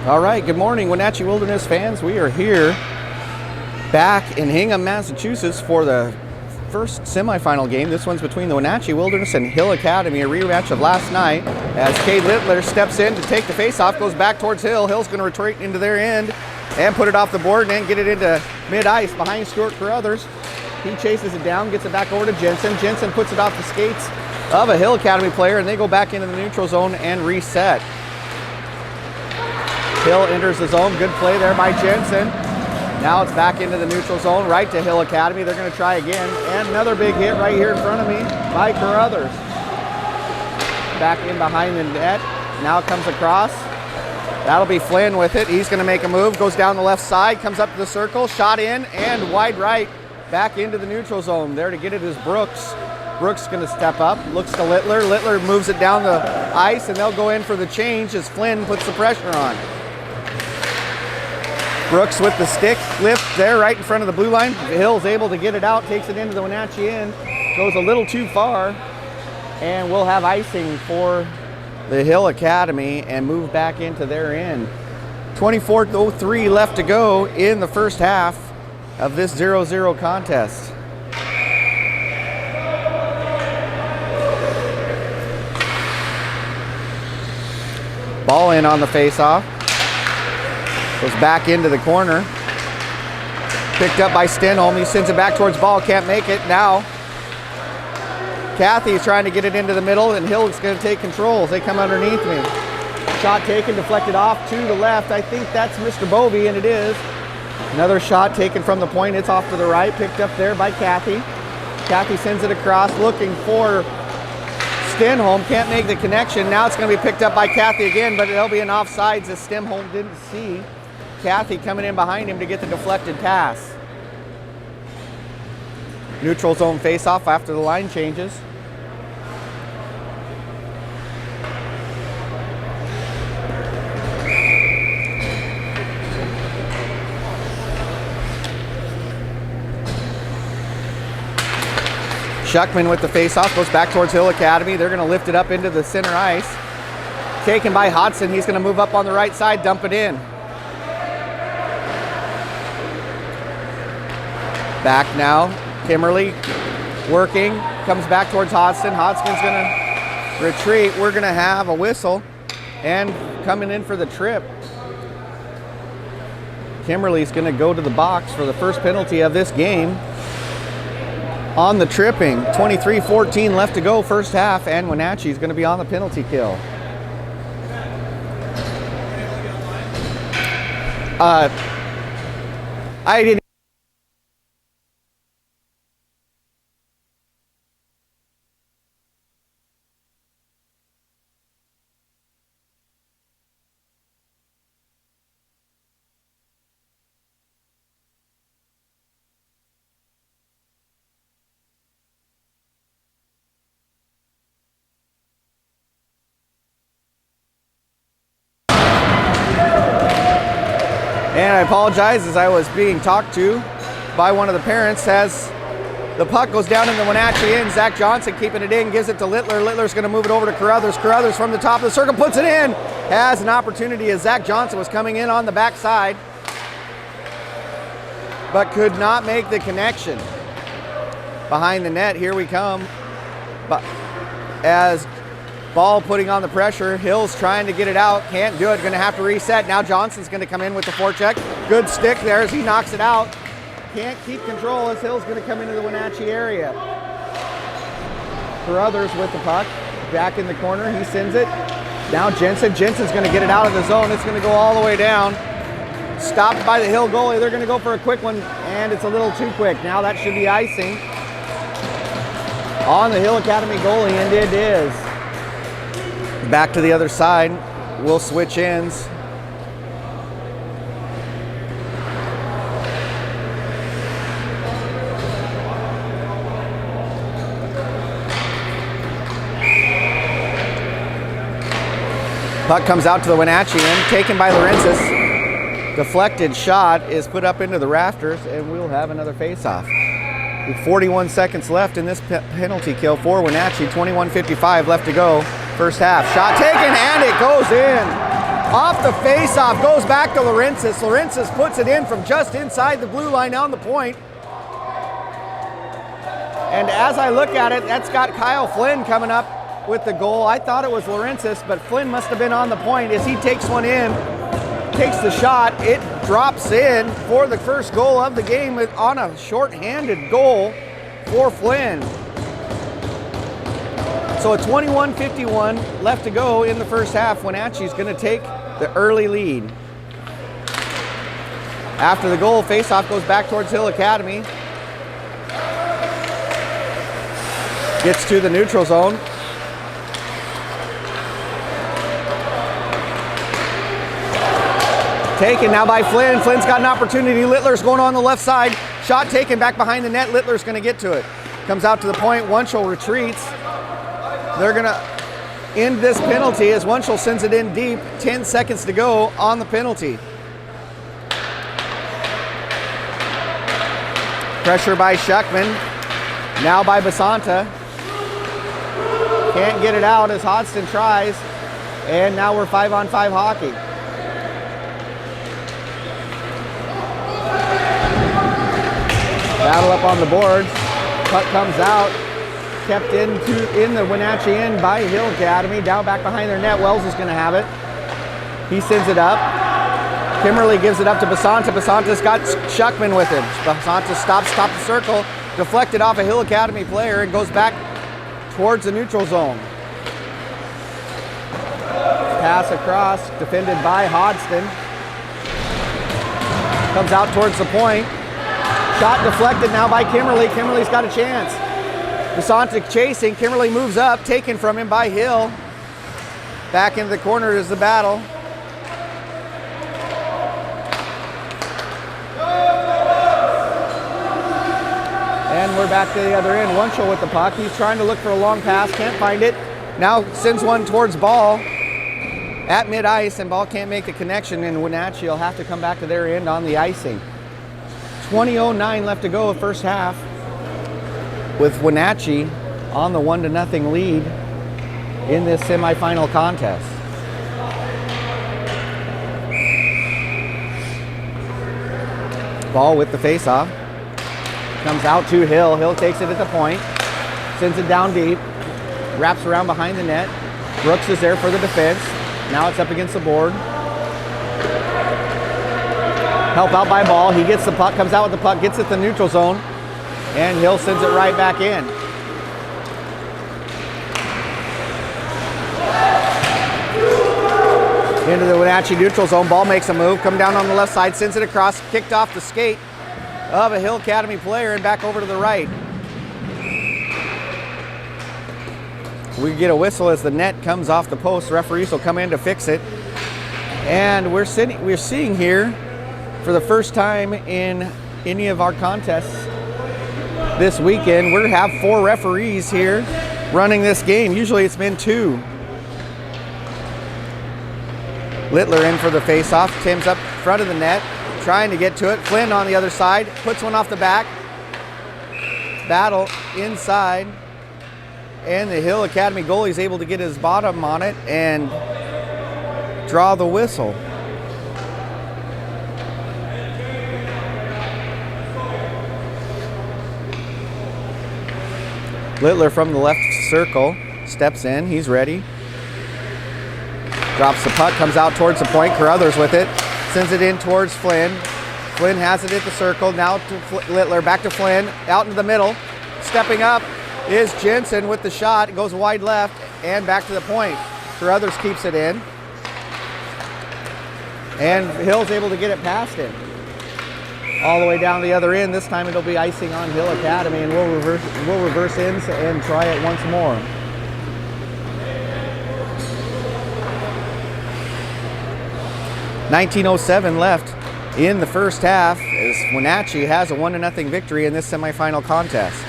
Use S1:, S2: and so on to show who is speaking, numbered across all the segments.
S1: All right, good morning, Wenatchee Wilderness fans. We are here back in Hingham, Massachusetts for the first semifinal game. This one's between the Wenatchee Wilderness and Hill Academy, a rematch of last night. As Cade Littler steps in to take the face-off, goes back towards Hill. Hill's going to retreat into their end and put it off the board and then get it into mid-ice behind Stuart Carruthers. He chases it down, gets it back over to Jensen. Jensen puts it off the skates of a Hill Academy player, and they go back into the neutral zone and reset. Hill enters the zone. Good play there by Jensen. Now it's back into the neutral zone, right to Hill Academy. They're going to try again. And another big hit right here in front of me by Carruthers. Back in behind the net. Now it comes across. That'll be Flynn with it. He's going to make a move. Goes down the left side. Comes up to the circle. Shot in and wide right. Back into the neutral zone. There to get it is Brooks. Brooks is going to step up. Looks to Littler. Littler moves it down the ice, and they'll go in for the change as Flynn puts the pressure on. Brooks with the stick lift there right in front of the blue line. Hill's able to get it out, takes it into the Wenatchee end, goes a little too far, and we'll have icing for the Hill Academy and move back into their end. 24:03 left to go in the first half of this 0-0 contest. Ball in on the face-off. Goes back into the corner. Picked up by Stenholm. He sends it back towards Ball. Can't make it. Now Cathy's trying to get it into the middle, and Hill's going to take control as they come underneath me. Shot taken, deflected off to the left. I think that's Mr. Bovey, and it is. Another shot taken from the point. It's off to the right. Picked up there by Cathy. Cathy sends it across, looking for Stenholm. Can't make the connection. Now it's going to be picked up by Cathy again, but it'll be an offsides as Stenholm didn't see Cathy coming in behind him to get the deflected pass. Neutral zone face-off after the line changes. Schuckman with the face-off goes back towards Hill Academy. They're going to lift it up into the center ice. Taken by Hodson. He's going to move up on the right side, dump it in. Back now, Kimmerly working, comes back towards Hodgson. Hodgson's going to retreat. We're going to have a whistle, and coming in for the trip, Kimmerly's going to go to the box for the first penalty of this game on the tripping. 23:14 left to go first half, and Wenatchee's going to be on the penalty kill. I didn't. And I apologize as I was being talked to by one of the parents as the puck goes down in the Wenatchee end. Zach Johnson keeping it in, gives it to Littler. Littler's going to move it over to Carruthers. Carruthers from the top of the circle puts it in. Has an opportunity as Zach Johnson was coming in on the backside, but could not make the connection. Behind the net, here we come. But as Ball putting on the pressure. Hill's trying to get it out. Can't do it. Going to have to reset. Now Johnson's going to come in with the forecheck. Good stick there as he knocks it out. Can't keep control as Hill's going to come into the Wenatchee area. Carruthers with the puck. Back in the corner. He sends it. Now Jensen. Jensen's going to get it out of the zone. It's going to go all the way down. Stopped by the Hill goalie. They're going to go for a quick one, and it's a little too quick. Now that should be icing on the Hill Academy goalie, and it is. Back to the other side. We'll switch ends. Puck comes out to the Wenatchee end, taken by Lorenzis. Deflected shot is put up into the rafters, and we'll have another face-off. With 41 seconds left in this penalty kill for Wenatchee. 21:55 left to go. First half. Shot taken, and it goes in. Off the face-off, goes back to Lawrences. Lawrences puts it in from just inside the blue line on the point. And as I look at it, that's got Kyle Flynn coming up with the goal. I thought it was Lawrences, but Flynn must have been on the point as he takes one in, takes the shot. It drops in for the first goal of the game on a short-handed goal for Flynn. So a 21-51 left to go in the first half. Wenatchee's going to take the early lead. After the goal, face-off goes back towards Hill Academy. Gets to the neutral zone. Taken now by Flynn. Flynn's got an opportunity. Littler's going on the left side. Shot taken back behind the net. Littler's going to get to it. Comes out to the point. Wunschel retreats. They're going to end this penalty as Wunschel sends it in deep. 10 seconds to go on the penalty. Pressure by Schuckman. Now by Basanta. Can't get it out as Hodgson tries. And now we're 5-on-5 hockey. Battle up on the boards. Puck comes out. Kept in the Wenatchee end by Hill Academy. Down back behind their net. Wells is going to have it. He sends it up. Kimmerly gives it up to Basanta. Basanta's got Schuckman with him. Basanta stops top the circle. Deflected off a Hill Academy player and goes back towards the neutral zone. Pass across, defended by Hodgson. Comes out towards the point. Shot deflected now by Kimmerly. Kimmerly's got a chance. Basanta chasing. Kimmerly moves up, taken from him by Hill. Back into the corner is the battle. And we're back to the other end. Wunschel with the puck. He's trying to look for a long pass. Can't find it. Now sends one towards Ball at mid-ice, and Ball can't make the connection, and Wenatchee will have to come back to their end on the icing. 20:09 left to go of first half, with Wenatchee on the 1-0 lead in this semifinal contest. Ball with the face-off. Comes out to Hill. Hill takes it at the point. Sends it down deep. Wraps around behind the net. Brooks is there for the defense. Now it's up against the board. Help out by Ball. He gets the puck, comes out with the puck, gets it to the neutral zone, and Hill sends it right back in. Into the Wenatchee neutral zone. Ball makes a move, come down on the left side, sends it across, kicked off the skate of a Hill Academy player and back over to the right. We get a whistle as the net comes off the post. Referees will come in to fix it. And we're seeing here for the first time in any of our contests this weekend, we have 4 referees here running this game. Usually it's been 2. Littler in for the face-off. Tim's up front of the net, trying to get to it. Flynn on the other side, puts one off the back. Battle inside. And the Hill Academy goalie is able to get his bottom on it and draw the whistle. Littler from the left circle steps in. He's ready. Drops the puck, comes out towards the point. Carruthers with it. Sends it in towards Flynn. Flynn has it at the circle. Now to Littler. Back to Flynn. Out into the middle. Stepping up is Jensen with the shot. It goes wide left and back to the point. Carruthers keeps it in. And Hill's able to get it past him. All the way down the other end. This time it'll be icing on Hill Academy, and we'll reverse in and try it once more. .1907 left in the first half as Wenatchee has a 1-0 victory in this semifinal contest.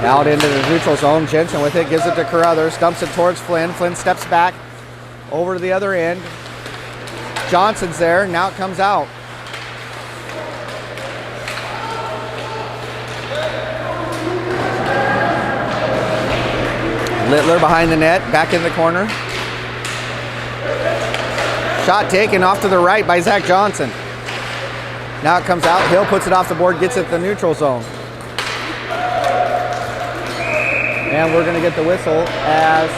S1: Out into the neutral zone. Jensen with it, gives it to Carruthers, dumps it towards Flynn. Flynn steps back over to the other end. Johnson's there, now it comes out. Littler behind the net, back in the corner. Shot taken off to the right by Zach Johnson. Now it comes out. Hill puts it off the board, gets it to the neutral zone. And we're going to get the whistle as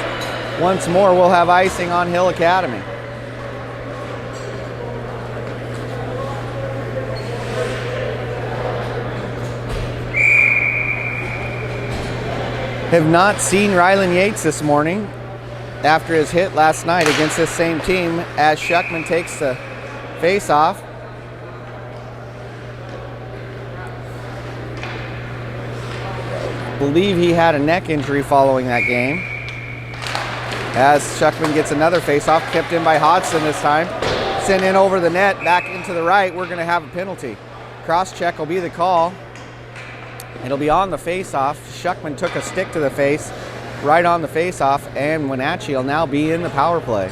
S1: once more we'll have icing on Hill Academy. Have not seen Rylan Yates this morning after his hit last night against this same team as Schuckman takes the face-off. Believe he had a neck injury following that game. As Schuckman gets another face-off, kept in by Hodgson this time. Sent in over the net, back into the right. We're going to have a penalty. Cross-check will be the call. It'll be on the face-off. Schuckman took a stick to the face, right on the face-off, and Wenatchee will now be in the power play.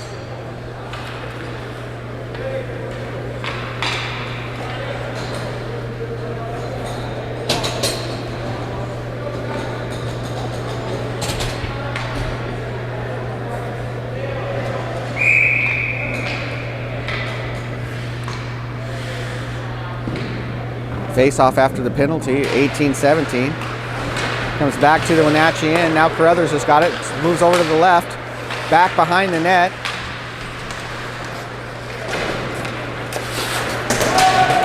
S1: Face-off after the penalty, 18-17. Comes back to the Wenatchee end. Now Carruthers has got it. Moves over to the left. Back behind the net.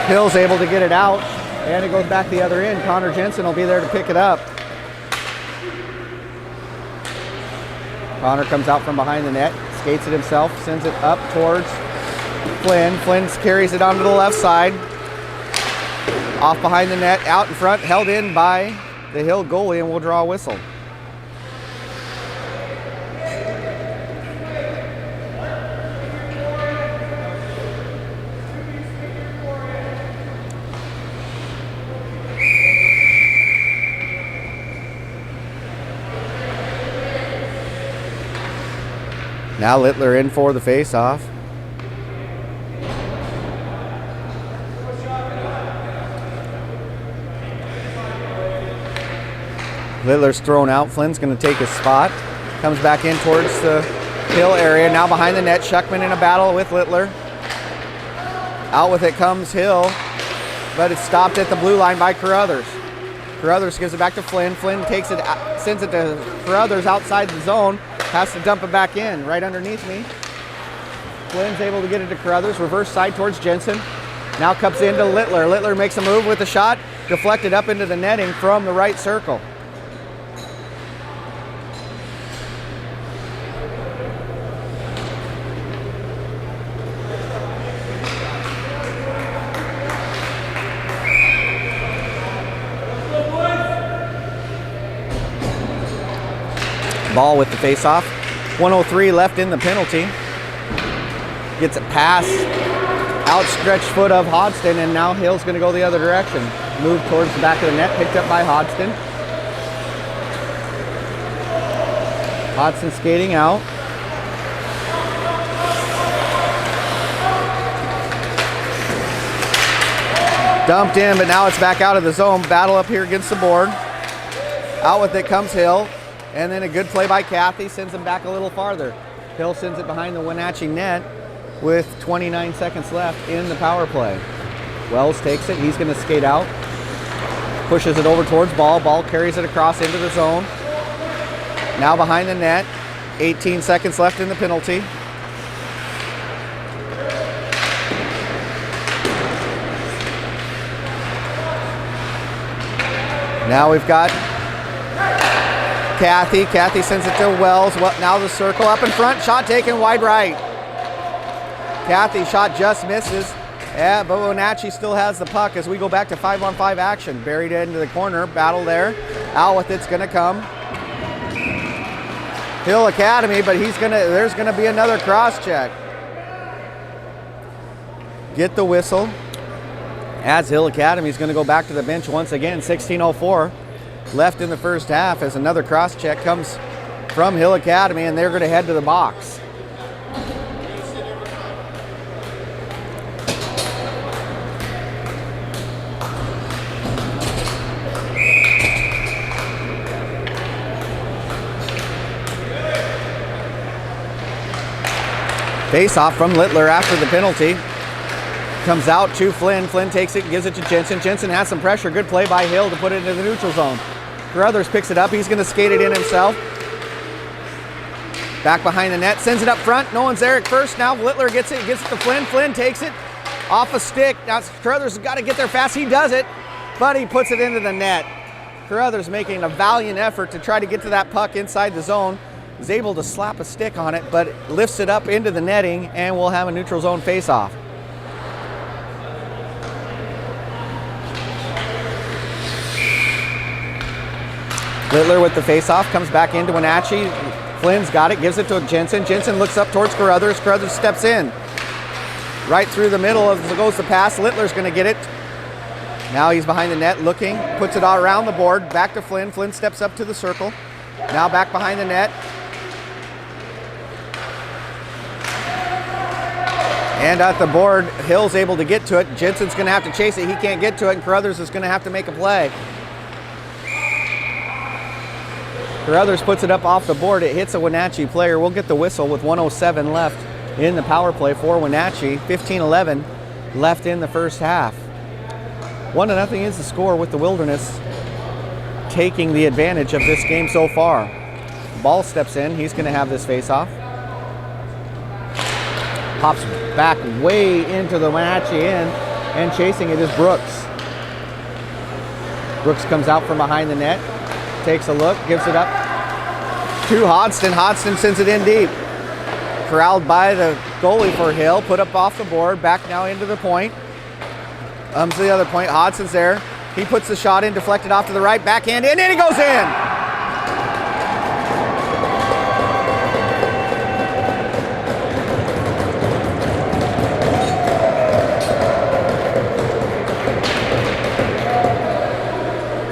S1: Hill's able to get it out. And it goes back the other end. Connor Jensen will be there to pick it up. Connor comes out from behind the net. Skates it himself. Sends it up towards Flynn. Flynn carries it onto the left side. Off behind the net, out in front, held in by the Hill goalie, and we'll draw a whistle. Now Littler in for the face-off. Littler's thrown out. Flynn's going to take his spot. Comes back in towards the Hill area. Now behind the net, Schuckman in a battle with Littler. Out with it comes Hill, but it's stopped at the blue line by Carruthers. Carruthers gives it back to Flynn. Flynn takes it, sends it to Carruthers outside the zone. Has to dump it back in, right underneath me. Flynn's able to get it to Carruthers. Reverse side towards Jensen. Now comes into Littler. Littler makes a move with the shot. Deflected up into the netting from the right circle. Ball with the face-off. 1:03 left in the penalty. Gets it past outstretched foot of Hodgson, and now Hill's going to go the other direction. Move towards the back of the net, picked up by Hodgson. Hodgson skating out. Dumped in, but now it's back out of the zone. Battle up here against the board. Out with it comes Hill. And then a good play by Cathy, sends him back a little farther. Hill sends it behind the Wenatchee net with 29 seconds left in the power play. Wells takes it, he's gonna skate out. Pushes it over towards Ball. Ball carries it across into the zone. Now behind the net, 18 seconds left in the penalty. Now we've got Cathy. Cathy sends it to Wells. Now the circle up in front. Shot taken wide right. Cathy shot just misses. Yeah, but Wenatchee still has the puck as we go back to 5-on-5 action. Buried into the corner. Battle there. Out with it's going to come. Hill Academy, but there's going to be another cross check. Get the whistle. As Hill Academy is going to go back to the bench once again. 16:04. Left in the first half as another cross check comes from Hill Academy, and they're going to head to the box. Face off from Littler after the penalty. Comes out to Flynn. Flynn takes it, gives it to Jensen. Jensen has some pressure. Good play by Hill to put it into the neutral zone. Carruthers picks it up. He's going to skate it in himself. Back behind the net. Sends it up front. No one's there at first. Now Littler gets it. Gets it to Flynn. Flynn takes it off a stick. Now Carruthers has got to get there fast. He does it, but he puts it into the net. Carruthers making a valiant effort to try to get to that puck inside the zone. Is able to slap a stick on it, but lifts it up into the netting, and we'll have a neutral zone face-off. Littler with the face-off, comes back into Wenatchee. Flynn's got it, gives it to Jensen. Jensen looks up towards Carruthers. Carruthers steps in. Right through the middle as goes the pass. Littler's going to get it. Now he's behind the net looking, puts it all around the board. Back to Flynn. Flynn steps up to the circle. Now back behind the net. And at the board, Hill's able to get to it. Jensen's going to have to chase it. He can't get to it, and Carruthers is going to have to make a play. Carruthers puts it up off the board. It hits a Wenatchee player. We'll get the whistle with 1:07 left in the power play for Wenatchee. 15-11 left in the first half. 1-0 is the score, with the Wilderness taking the advantage of this game so far. Ball steps in. He's going to have this face-off. Pops back way into the Wenatchee end, and chasing it is Brooks. Brooks comes out from behind the net. Takes a look, gives it up to Hodgson. Hodgson sends it in deep. Corralled by the goalie for Hill, put up off the board, back now into the point. To the other point, Hodgson's there. He puts the shot in, deflected off to the right, backhand in, and it goes in!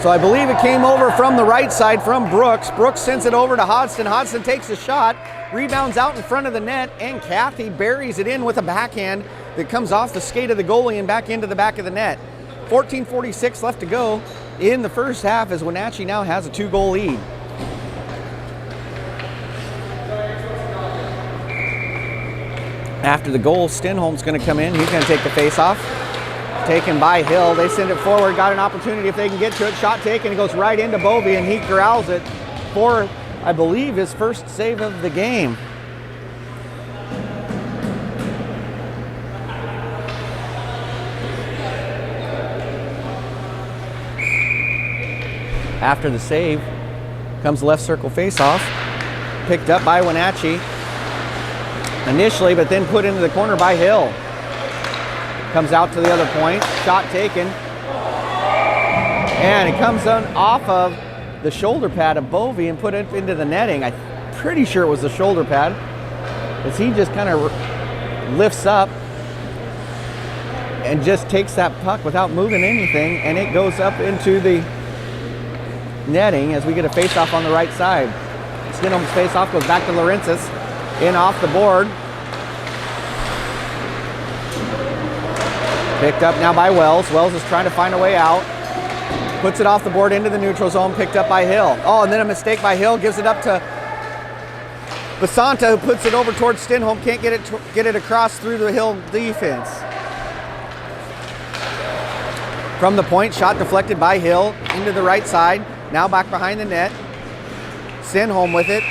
S1: So I believe it came over from the right side from Brooks. Brooks sends it over to Hodgson. Hodgson takes the shot, rebounds out in front of the net, and Cathy buries it in with a backhand that comes off the skate of the goalie and back into the back of the net. 14:46 left to go in the first half as Wenatchee now has a 2-goal lead. After the goal, Stenholm's going to come in. He's going to take the face-off. Taken by Hill. They send it forward. Got an opportunity if they can get to it. Shot taken. It goes right into Bovey, and he corrals it for, I believe, his first save of the game. After the save comes the left circle face-off. Picked up by Wenatchee initially, but then put into the corner by Hill. Comes out to the other point, shot taken, and it comes on off of the shoulder pad of Bovey and put it into the netting. I'm pretty sure it was the shoulder pad, as he just kind of lifts up and just takes that puck without moving anything, and it goes up into the netting as we get a face-off on the right side. Stenholm's face-off goes back to Laurentis, in off the board. Picked up now by Wells. Wells is trying to find a way out. Puts it off the board into the neutral zone, picked up by Hill. Oh, and then a mistake by Hill, gives it up to Basanta, who puts it over towards Stenholm. Can't get it across through the Hill defense. From the point, shot deflected by Hill into the right side. Now back behind the net. Stenholm with it.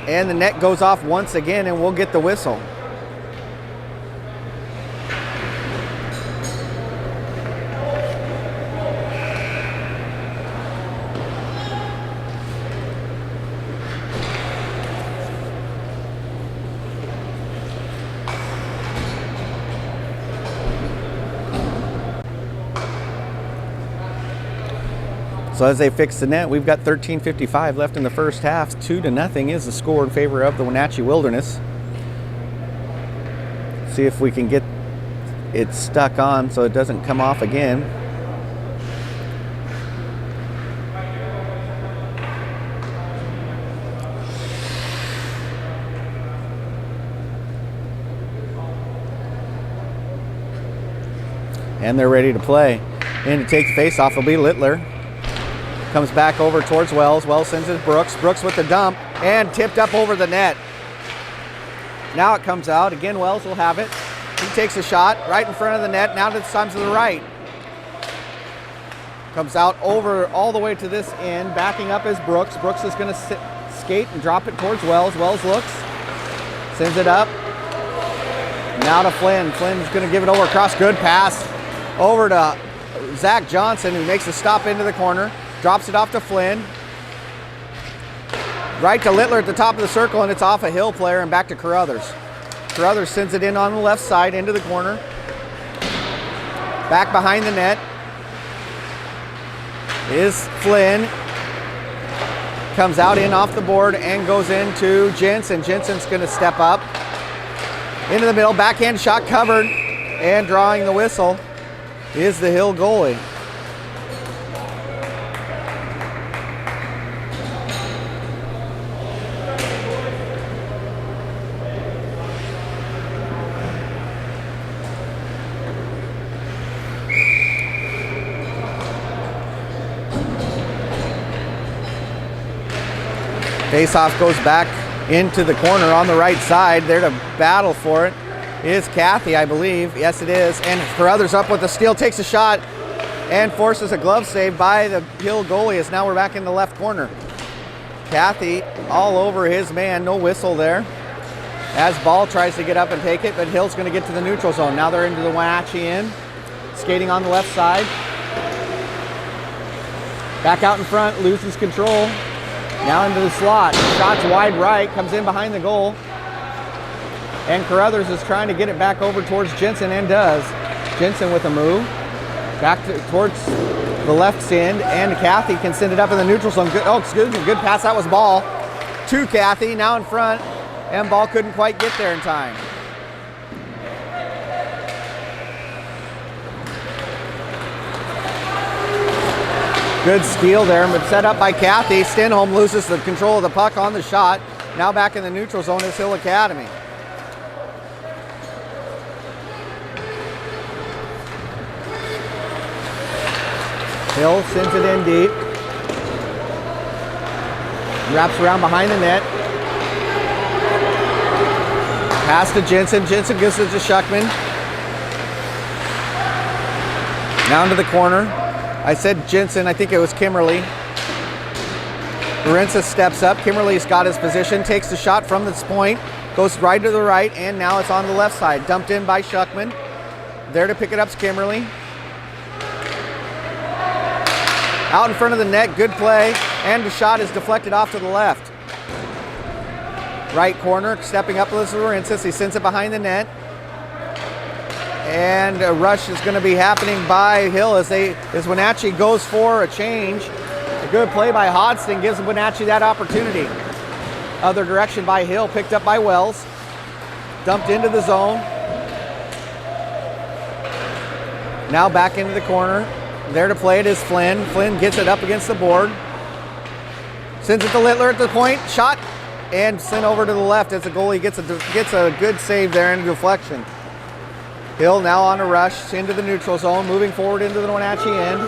S1: And the net goes off once again, and we'll get the whistle. So as they fix the net, we've got 13:55 left in the first half. 2-0 is the score in favor of the Wenatchee Wilderness. See if we can get it stuck on so it doesn't come off again. And they're ready to play. And to take the face off will be Littler. Comes back over towards Wells. Wells sends it to Brooks. Brooks with the dump and tipped up over the net. Now it comes out. Again, Wells will have it. He takes a shot right in front of the net. Now this time to the right. Comes out over all the way to this end. Backing up is Brooks. Brooks is going to skate and drop it towards Wells. Wells looks. Sends it up. Now to Flynn. Flynn's going to give it over across. Good pass over to Zach Johnson, who makes a stop into the corner. Drops it off to Flynn. Right to Littler at the top of the circle, and it's off a Hill player and back to Carruthers. Carruthers sends it in on the left side into the corner. Back behind the net is Flynn. Comes out in off the board and goes into Jensen. Jensen's going to step up into the middle. Backhand shot covered, and drawing the whistle is the Hill goalie. Faceoff goes back into the corner on the right side. There to battle for it is Kathy, I believe. Yes, it is. And Carruthers up with the steal, takes a shot and forces a glove save by the Hill goalie, as now we're back in the left corner. Kathy all over his man, no whistle there. As Ball tries to get up and take it, but Hill's going to get to the neutral zone. Now they're into the Wenatchee end. Skating on the left side. Back out in front, loses control. Now into the slot. Shots wide right, comes in behind the goal. And Carruthers is trying to get it back over towards Jensen, and does. Jensen with a move. Back towards the left end, and Kathy can send it up in the neutral zone. Good, good pass. That was Ball to Kathy, now in front, and Ball couldn't quite get there in time. Good steal there, but set up by Kathy. Stenholm loses the control of the puck on the shot. Now back in the neutral zone is Hill Academy. Hill sends it in deep. Wraps around behind the net. Pass to Jensen. Jensen gives it to Schuckman. Down to the corner. I said Jensen, I think it was Kimmerly. Lorenza steps up. Kimmerly's got his position, takes the shot from this point, goes right to the right, and now it's on the left side. Dumped in by Schuckman. There to pick it up's Kimmerly. Out in front of the net, good play, and the shot is deflected off to the left. Right corner, stepping up with Lorenza. He sends it behind the net. And a rush is going to be happening by Hill as Wenatchee goes for a change. A good play by Hodgson gives Wenatchee that opportunity. Other direction by Hill, picked up by Wells. Dumped into the zone. Now back into the corner. There to play it is Flynn. Flynn gets it up against the board. Sends it to Littler at the point. Shot and sent over to the left as the goalie gets a good save there and deflection. Hill now on a rush into the neutral zone, moving forward into the Wenatchee end.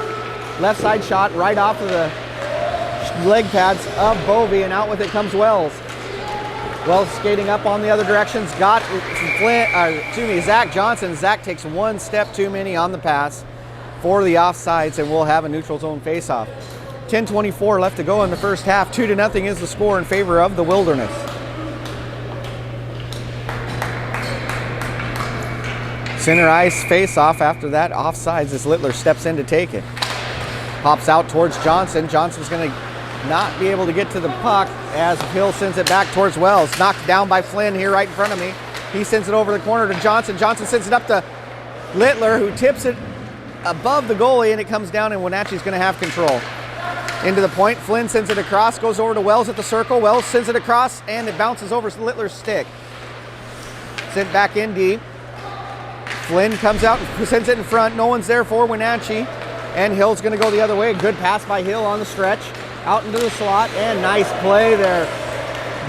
S1: Left side shot right off of the leg pads of Bovey, and out with it comes Wells. Wells skating up on the other directions. Got Zach Johnson. Zach takes one step too many on the pass for the offsides, and we'll have a neutral zone faceoff. 10:24 left to go in the first half. 2-0 is the score in favor of the Wilderness. Center ice face-off after that. Offsides as Littler steps in to take it. Pops out towards Johnson. Johnson's going to not be able to get to the puck as Hill sends it back towards Wells. Knocked down by Flynn here right in front of me. He sends it over the corner to Johnson. Johnson sends it up to Littler, who tips it above the goalie, and it comes down, and Wenatchee's going to have control. Into the point. Flynn sends it across, goes over to Wells at the circle. Wells sends it across, and it bounces over Littler's stick. Sent back in deep. Flynn comes out and sends it in front. No one's there for Wenatchee. And Hill's going to go the other way. Good pass by Hill on the stretch. Out into the slot. And nice play there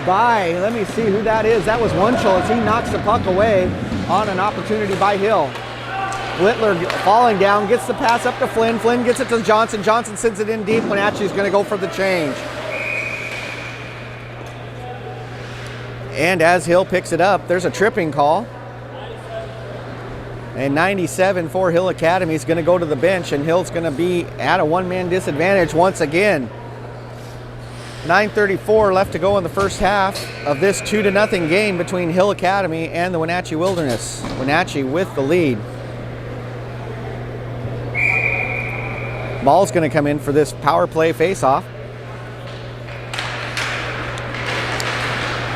S1: by, let me see who that is. That was Wunschel as he knocks the puck away on an opportunity by Hill. Littler falling down, gets the pass up to Flynn. Flynn gets it to Johnson. Johnson sends it in deep. Wenatchee's going to go for the change. And as Hill picks it up, there's a tripping call. And 97 for Hill Academy is going to go to the bench, and Hill's going to be at a one-man disadvantage once again. 9:34 left to go in the first half of this 2-0 game between Hill Academy and the Wenatchee Wilderness. Wenatchee with the lead. Ball's going to come in for this power play face-off.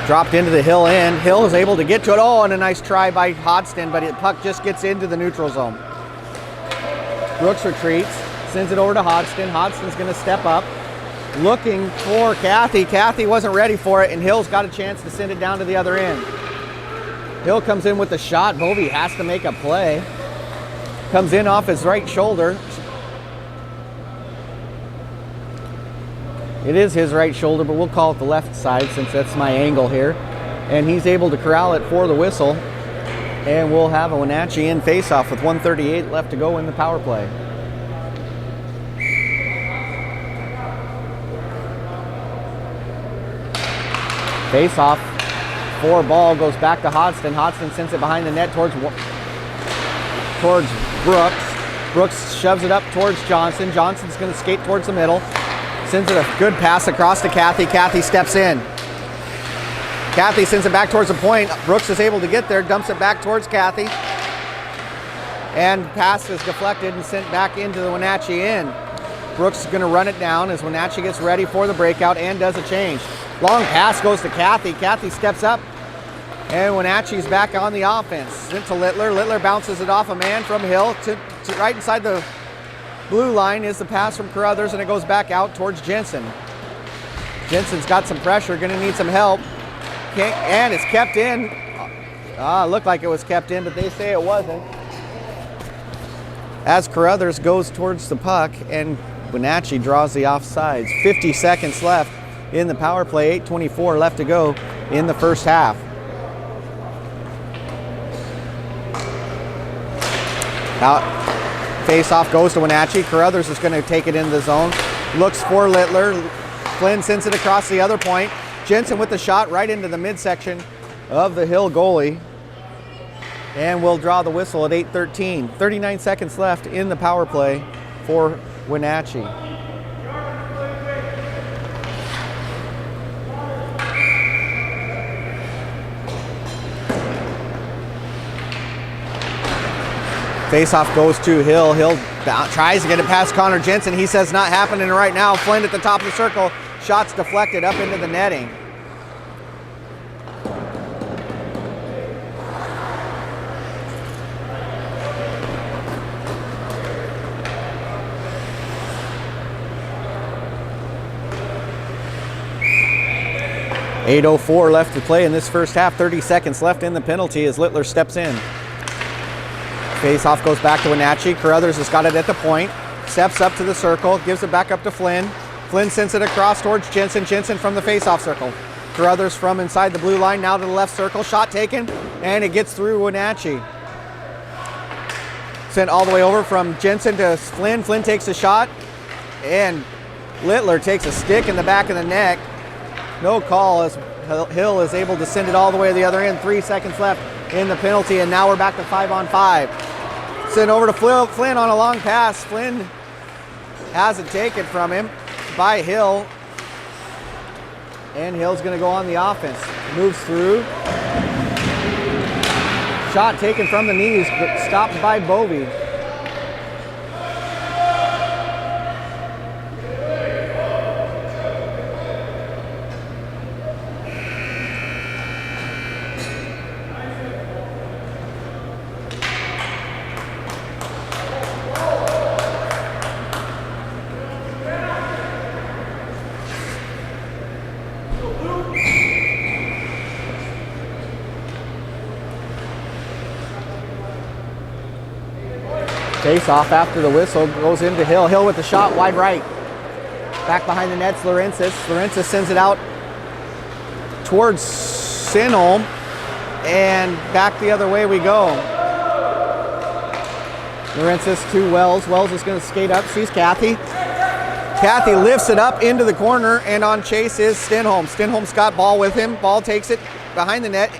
S1: Dropped into the Hill end. Hill is able to get to it. Oh, and a nice try by Hodgson, but the puck just gets into the neutral zone. Brooks retreats, sends it over to Hodgson. Hodgson's going to step up, looking for Cathy. Cathy wasn't ready for it, and Hill's got a chance to send it down to the other end. Hill comes in with the shot. Bovey has to make a play. Comes in off his right shoulder. It is his right shoulder, but we'll call it the left side since that's my angle here. And he's able to corral it for the whistle. And we'll have a Wenatchee in face-off with 1:38 left to go in the power play. Face-off for ball goes back to Hodgson. Hodgson sends it behind the net towards Brooks. Brooks shoves it up towards Johnson. Johnson's going to skate towards the middle. Sends it a good pass across to Cathy. Cathy steps in. Cathy sends it back towards the point. Brooks is able to get there, dumps it back towards Cathy. And pass is deflected and sent back into the Wenatchee end. Brooks is going to run it down as Wenatchee gets ready for the breakout and does a change. Long pass goes to Cathy. Cathy steps up. And Wenatchee's back on the offense. Sent to Littler. Littler bounces it off a man from Hill to right inside the blue line is the pass from Carruthers, and it goes back out towards Jensen. Jensen's got some pressure, going to need some help. And it's kept in. Looked like it was kept in, but they say it wasn't. As Carruthers goes towards the puck, and Wenatchee draws the offsides. 50 seconds left in the power play. 8:24 left to go in the first half. Now, face-off goes to Wenatchee. Carruthers is going to take it into the zone. Looks for Littler. Flynn sends it across the other point. Jensen with the shot right into the midsection of the Hill goalie. And we'll draw the whistle at 8:13. 39 seconds left in the power play for Wenatchee. Face-off goes to Hill. Hill tries to get it past Connor Jensen. He says not happening right now. Flynn at the top of the circle. Shots deflected up into the netting. .804 left to play in this first half. 30 seconds left in the penalty as Littler steps in. Face-off goes back to Wenatchee. Carruthers has got it at the point. Steps up to the circle. Gives it back up to Flynn. Flynn sends it across towards Jensen. Jensen from the face-off circle. Carruthers from inside the blue line now to the left circle. Shot taken, and it gets through Wenatchee. Sent all the way over from Jensen to Flynn. Flynn takes a shot, and Littler takes a stick in the back of the neck. No call as Hill is able to send it all the way to the other end. 3 seconds left in the penalty, and now we're back to 5-on-5. Sent over to Flynn on a long pass. Flynn has it taken from him by Hill. And Hill's going to go on the offense. Moves through. Shot taken from the knees, but stopped by Bovey. Face off after the whistle goes into Hill. Hill with the shot wide right. Back behind the net's Laurentis. Laurentis sends it out towards Sinholm, and back the other way we go. Laurentis to Wells. Wells is going to skate up. Sees Cathy. Cathy lifts it up into the corner, and on chase is Stenholm. Stenholm's got ball with him. Ball takes it behind the net.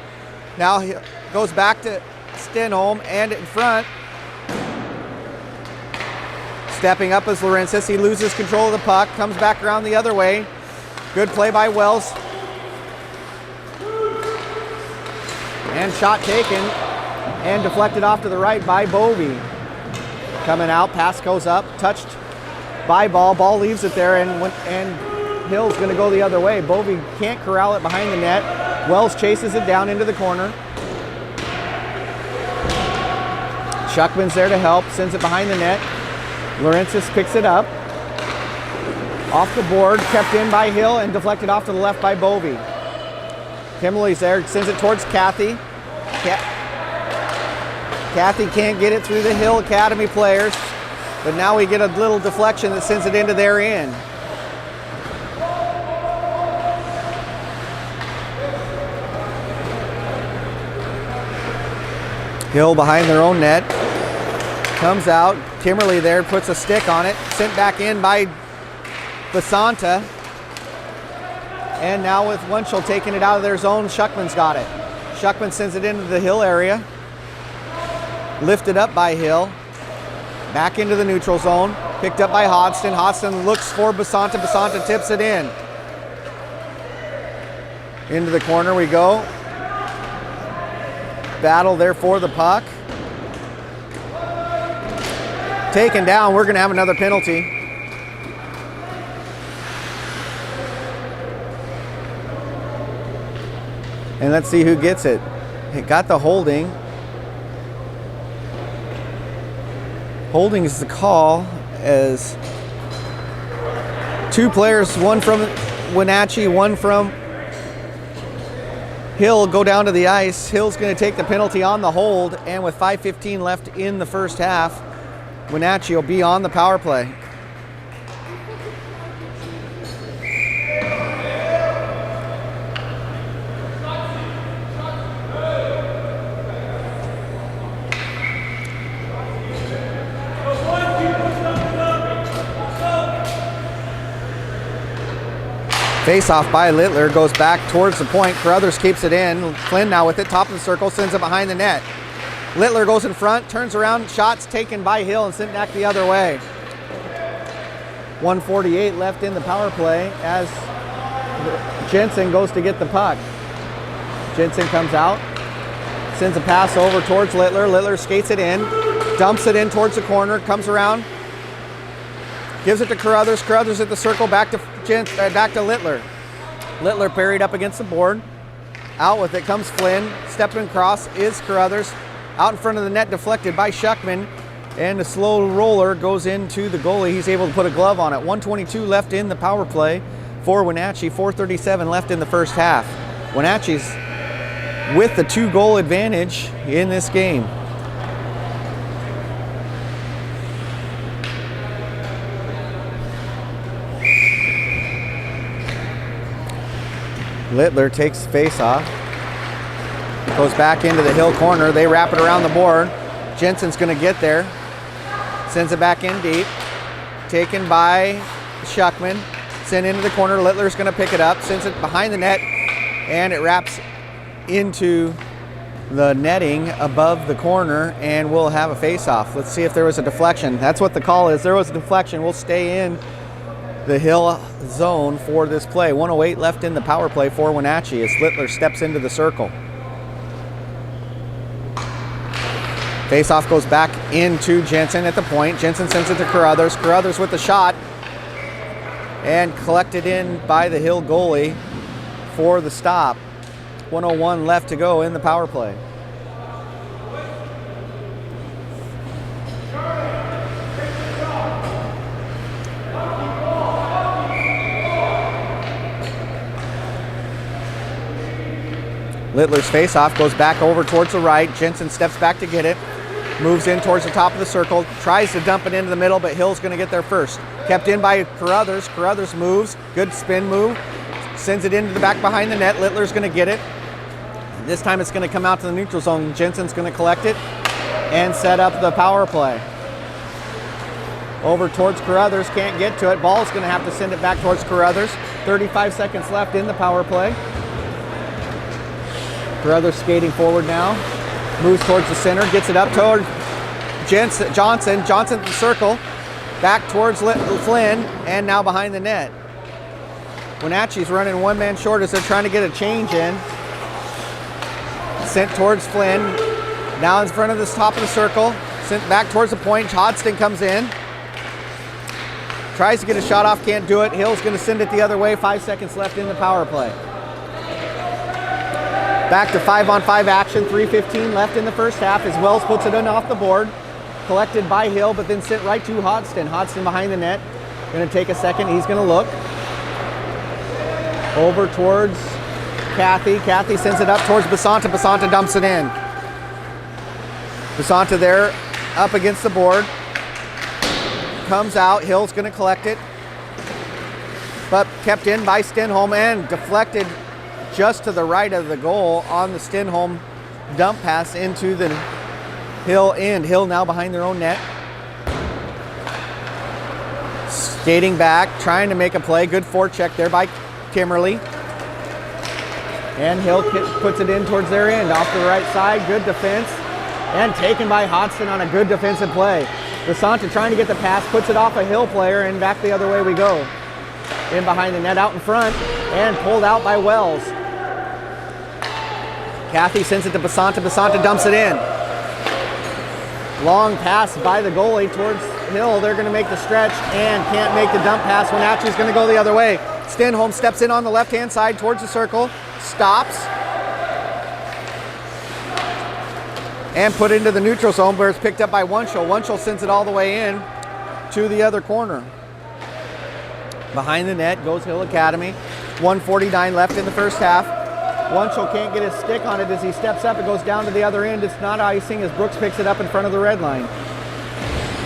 S1: Now he goes back to Stenholm and in front. Stepping up is Laurentis. He loses control of the puck, comes back around the other way. Good play by Wells. And shot taken and deflected off to the right by Bovey. Coming out, pass goes up, touched by Ball. Ball leaves it there, and Hill's going to go the other way. Bovey can't corral it behind the net. Wells chases it down into the corner. Shuckman's there to help, sends it behind the net. Laurentis picks it up. Off the board, kept in by Hill and deflected off to the left by Bovey. Kimberly's there, sends it towards Kathy. Kathy can't get it through the Hill Academy players, but now we get a little deflection that sends it into their end. Hill behind their own net. Comes out. Kimberly there puts a stick on it. Sent back in by Basanta. And now with Winchell taking it out of their zone, Shuckman's got it. Shuckman sends it into the Hill area. Lifted up by Hill. Back into the neutral zone. Picked up by Hodgson. Hodgson looks for Basanta. Basanta tips it in. Into the corner we go. Battle there for the puck. Taken down. We're going to have another penalty. And let's see who gets it. It got the holding. Holding is the call as two players, one from Wenatchee, one from Hill, go down to the ice. Hill's going to take the penalty on the hold, and with 5:15 left in the first half, Wenatchee will be on the power play. Face off by Littler, goes back towards the point. Carruthers keeps it in. Flynn now with it, top of the circle, sends it behind the net. Littler goes in front, turns around, shots taken by Hill and sent back the other way. 1:48 left in the power play as Jensen goes to get the puck. Jensen comes out, sends a pass over towards Littler. Littler skates it in, dumps it in towards the corner, comes around, gives it to Carruthers. Carruthers at the circle, back to Littler. Littler parried up against the board. Out with it comes Flynn. Stepping across is Carruthers. Out in front of the net, deflected by Shuckman. And the slow roller goes into the goalie. He's able to put a glove on it. 1:22 left in the power play for Wenatchee. 4:37 left in the first half. Wenatchee's with the 2-goal advantage in this game. Littler takes the face off. Goes back into the Hill corner. They wrap it around the board. Jensen's going to get there. Sends it back in deep. Taken by Shuckman. Sent into the corner. Littler's going to pick it up. Sends it behind the net. And it wraps into the netting above the corner. And we'll have a face-off. Let's see if there was a deflection. That's what the call is. There was a deflection. We'll stay in the Hill zone for this play. 1:08 left in the power play for Wenatchee as Littler steps into the circle. Face-off goes back into Jensen at the point. Jensen sends it to Carruthers. Carruthers with the shot. And collected in by the Hill goalie for the stop. 1:01 left to go in the power play. Littler's face-off goes back over towards the right. Jensen steps back to get it. Moves in towards the top of the circle. Tries to dump it into the middle, but Hill's going to get there first. Kept in by Carruthers. Carruthers moves. Good spin move. Sends it into the back behind the net. Littler's going to get it. This time it's going to come out to the neutral zone. Jensen's going to collect it and set up the power play. Over towards Carruthers. Can't get to it. Ball's going to have to send it back towards Carruthers. 35 seconds left in the power play. Carruthers skating forward now. Moves towards the center, gets it up toward Johnson. Johnson the circle. Back towards Flynn, and now behind the net. Wenatchee's running one man short as they're trying to get a change in. Sent towards Flynn. Now in front of the top of the circle. Sent back towards the point. Hodgson comes in. Tries to get a shot off, can't do it. Hill's going to send it the other way. 5 seconds left in the power play. Back to 5-on-5 action. 3:15 left in the first half as Wells puts it in off the board. Collected by Hill, but then sent right to Hodgson. Hodgson behind the net. Going to take a second. He's going to look. Over towards Kathy. Kathy sends it up towards Basanta. Basanta dumps it in. Basanta there up against the board. Comes out. Hill's going to collect it. But kept in by Stenholm and deflected just to the right of the goal on the Stenholm dump pass into the Hill end. Hill now behind their own net. Skating back, trying to make a play. Good forecheck there by Kimmerly. And Hill puts it in towards their end. Off the right side, good defense. And taken by Hodgson on a good defensive play. Basanta trying to get the pass, puts it off a Hill player, and back the other way we go. In behind the net, out in front, and pulled out by Wells. Kathy sends it to Basanta. Basanta dumps it in. Long pass by the goalie towards Hill. They're going to make the stretch and can't make the dump pass. Wenatchee's going to go the other way. Stenholm steps in on the left-hand side towards the circle. Stops. And put into the neutral zone where it's picked up by Wunschel. Wunschel sends it all the way in to the other corner. Behind the net goes Hill Academy. 1:49 left in the first half. Wunschel can't get his stick on it as he steps up. It goes down to the other end. It's not icing as Brooks picks it up in front of the red line.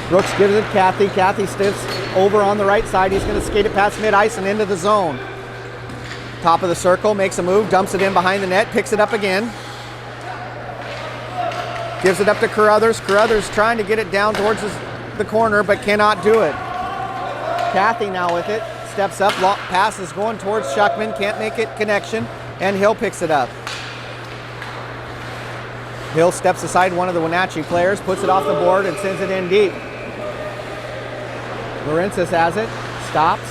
S1: Brooks gives it to Kathy. Kathy steps over on the right side. He's going to skate it past mid-ice and into the zone. Top of the circle, makes a move, dumps it in behind the net, picks it up again. Gives it up to Carruthers. Carruthers trying to get it down towards the corner, but cannot do it. Kathy now with it. Steps up, pass is going towards Schuckman. Can't make it connection, and Hill picks it up. Hill steps aside one of the Wenatchee players, puts it off the board, and sends it in deep. Laurentis has it. Stops.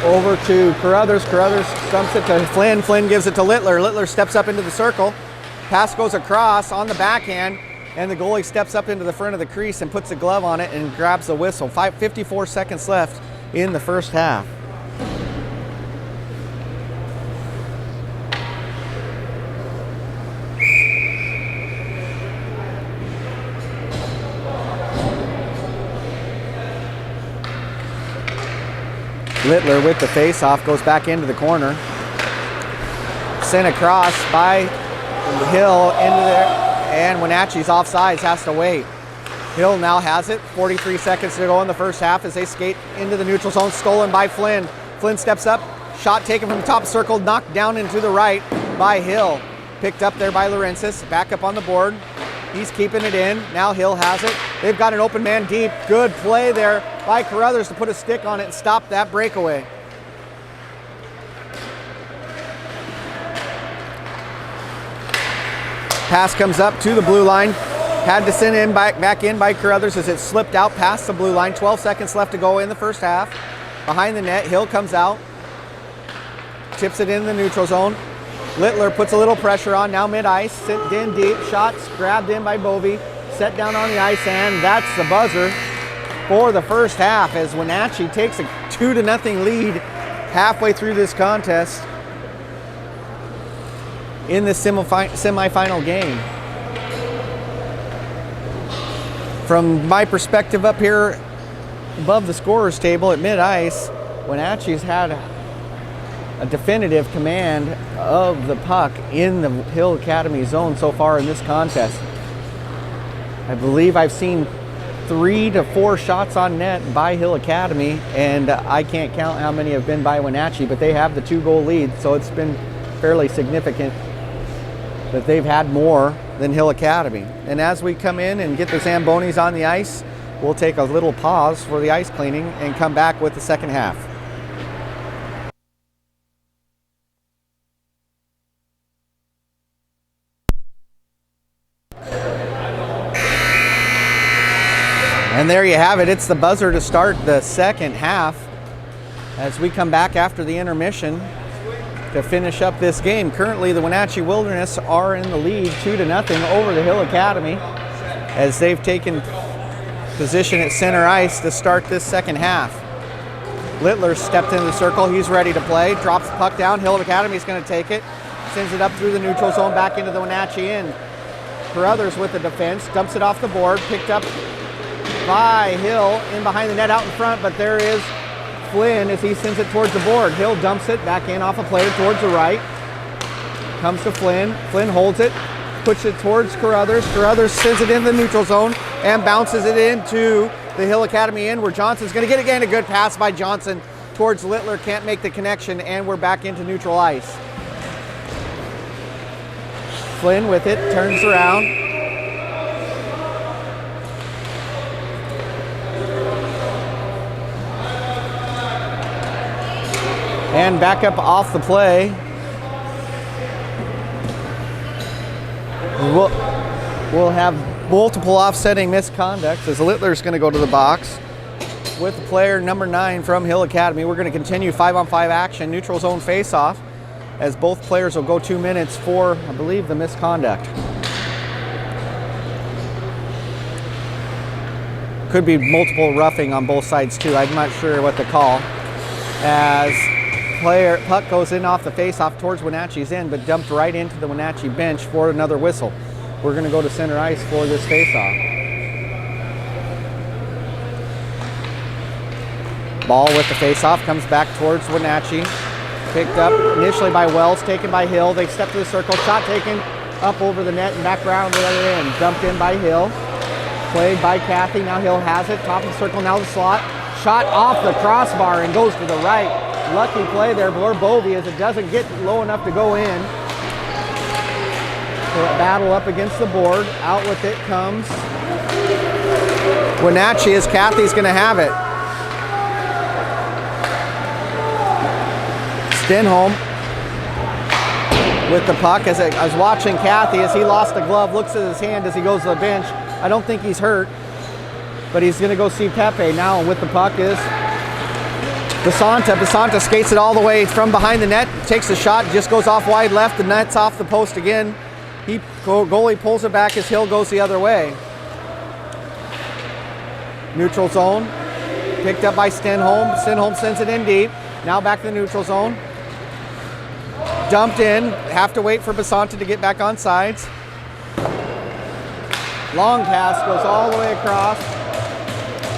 S1: Over to Carruthers. Carruthers stumps it to Flynn. Flynn gives it to Littler. Littler steps up into the circle. Pass goes across on the backhand, and the goalie steps up into the front of the crease and puts a glove on it and grabs the whistle. 54 seconds left in the first half. Littler with the face-off goes back into the corner. Sent across by Hill into there, and Wenatchee's offsides, has to wait. Hill now has it. 43 seconds to go in the first half as they skate into the neutral zone. Stolen by Flynn. Flynn steps up. Shot taken from the top circle, knocked down into the right by Hill. Picked up there by Laurentis. Back up on the board. He's keeping it in. Now Hill has it. They've got an open man deep. Good play there by Carruthers to put a stick on it and stop that breakaway. Pass comes up to the blue line. Had to send in back in by Carruthers as it slipped out past the blue line. 12 seconds left to go in the first half. Behind the net, Hill comes out. Tips it in the neutral zone. Littler puts a little pressure on, now mid-ice, sent in deep, shots grabbed in by Bovey, set down on the ice, and that's the buzzer for the first half as Wenatchee takes a 2-0 lead halfway through this contest in the semifinal game. From my perspective up here above the scorer's table at mid-ice, Wenatchee's had a definitive command of the puck in the Hill Academy zone so far in this contest. I believe I've seen 3 to 4 shots on net by Hill Academy, and I can't count how many have been by Wenatchee, but they have the 2-goal lead, so it's been fairly significant that they've had more than Hill Academy. And as we come in and get the Zambonis on the ice, we'll take a little pause for the ice cleaning and come back with the second half. And there you have it. It's the buzzer to start the second half as we come back after the intermission to finish up this game. Currently, the Wenatchee Wilderness are in the lead 2-0 over the Hill Academy as they've taken position at center ice to start this second half. Littler stepped into the circle. He's ready to play. Drops the puck down. Hill Academy is going to take it. Sends it up through the neutral zone back into the Wenatchee end. Carruthers with the defense. Dumps it off the board. Picked up by Hill in behind the net out in front, but there is Flynn as he sends it towards the board. Hill dumps it back in off a player towards the right. Comes to Flynn. Flynn holds it. Puts it towards Carruthers. Carruthers sends it in the neutral zone and bounces it into the Hill Academy end where Johnson's going to get again. A good pass by Johnson towards Littler. Can't make the connection, and we're back into neutral ice. Flynn with it. Turns around. And back up off the play. We'll have multiple offsetting misconducts as Littler's going to go to the box with player number 9 from Hill Academy. We're going to continue 5-on-5 action, neutral zone face-off, as both players will go 2 minutes for, I believe, the misconduct. Could be multiple roughing on both sides too. I'm not sure what the call. As puck goes in off the face-off towards Wenatchee's end, but dumped right into the Wenatchee bench for another whistle. We're going to go to center ice for this face-off. Ball with the face-off comes back towards Wenatchee. Picked up initially by Wells, taken by Hill. They step to the circle, shot taken up over the net and back around the other end. Dumped in by Hill. Played by Kathy. Now Hill has it. Top of the circle, now the slot. Shot off the crossbar and goes to the right. Lucky play there for Bovey as it doesn't get low enough to go in. So battle up against the board. Out with it comes Wenatchee as Kathy's going to have it. Stenholm with the puck. As I was watching Kathy as he lost the glove, looks at his hand as he goes to the bench. I don't think he's hurt, but he's going to go see Pepe now. With the puck is Basanta. Basanta skates it all the way from behind the net, takes a shot, just goes off wide left, the net's off the post again. Goalie pulls it back as Hill goes the other way. Neutral zone, picked up by Stenholm. Stenholm sends it in deep. Now back to the neutral zone. Dumped in, have to wait for Basanta to get back on sides. Long pass goes all the way across.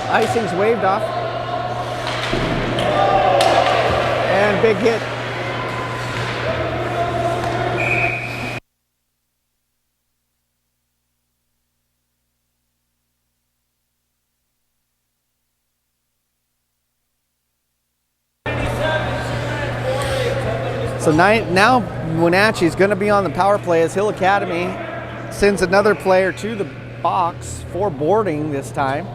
S1: Icing's waved off. And big hit. So now Wenatchee's going to be on the power play as Hill Academy sends another player to the box for boarding this time.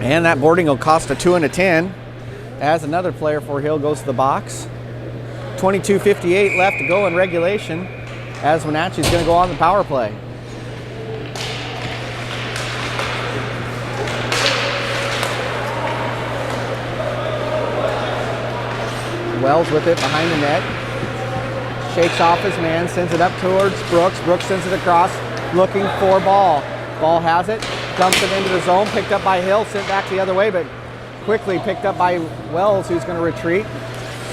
S1: And that boarding will cost a 2 and a 10 as another player for Hill goes to the box. 22:58 left to go in regulation as Wenatchee's going to go on the power play. Wells with it behind the net. Shakes off his man, sends it up towards Brooks. Brooks sends it across, looking for ball. Ball has it, dumps it into the zone, picked up by Hill, sent back the other way, but quickly picked up by Wells, who's going to retreat.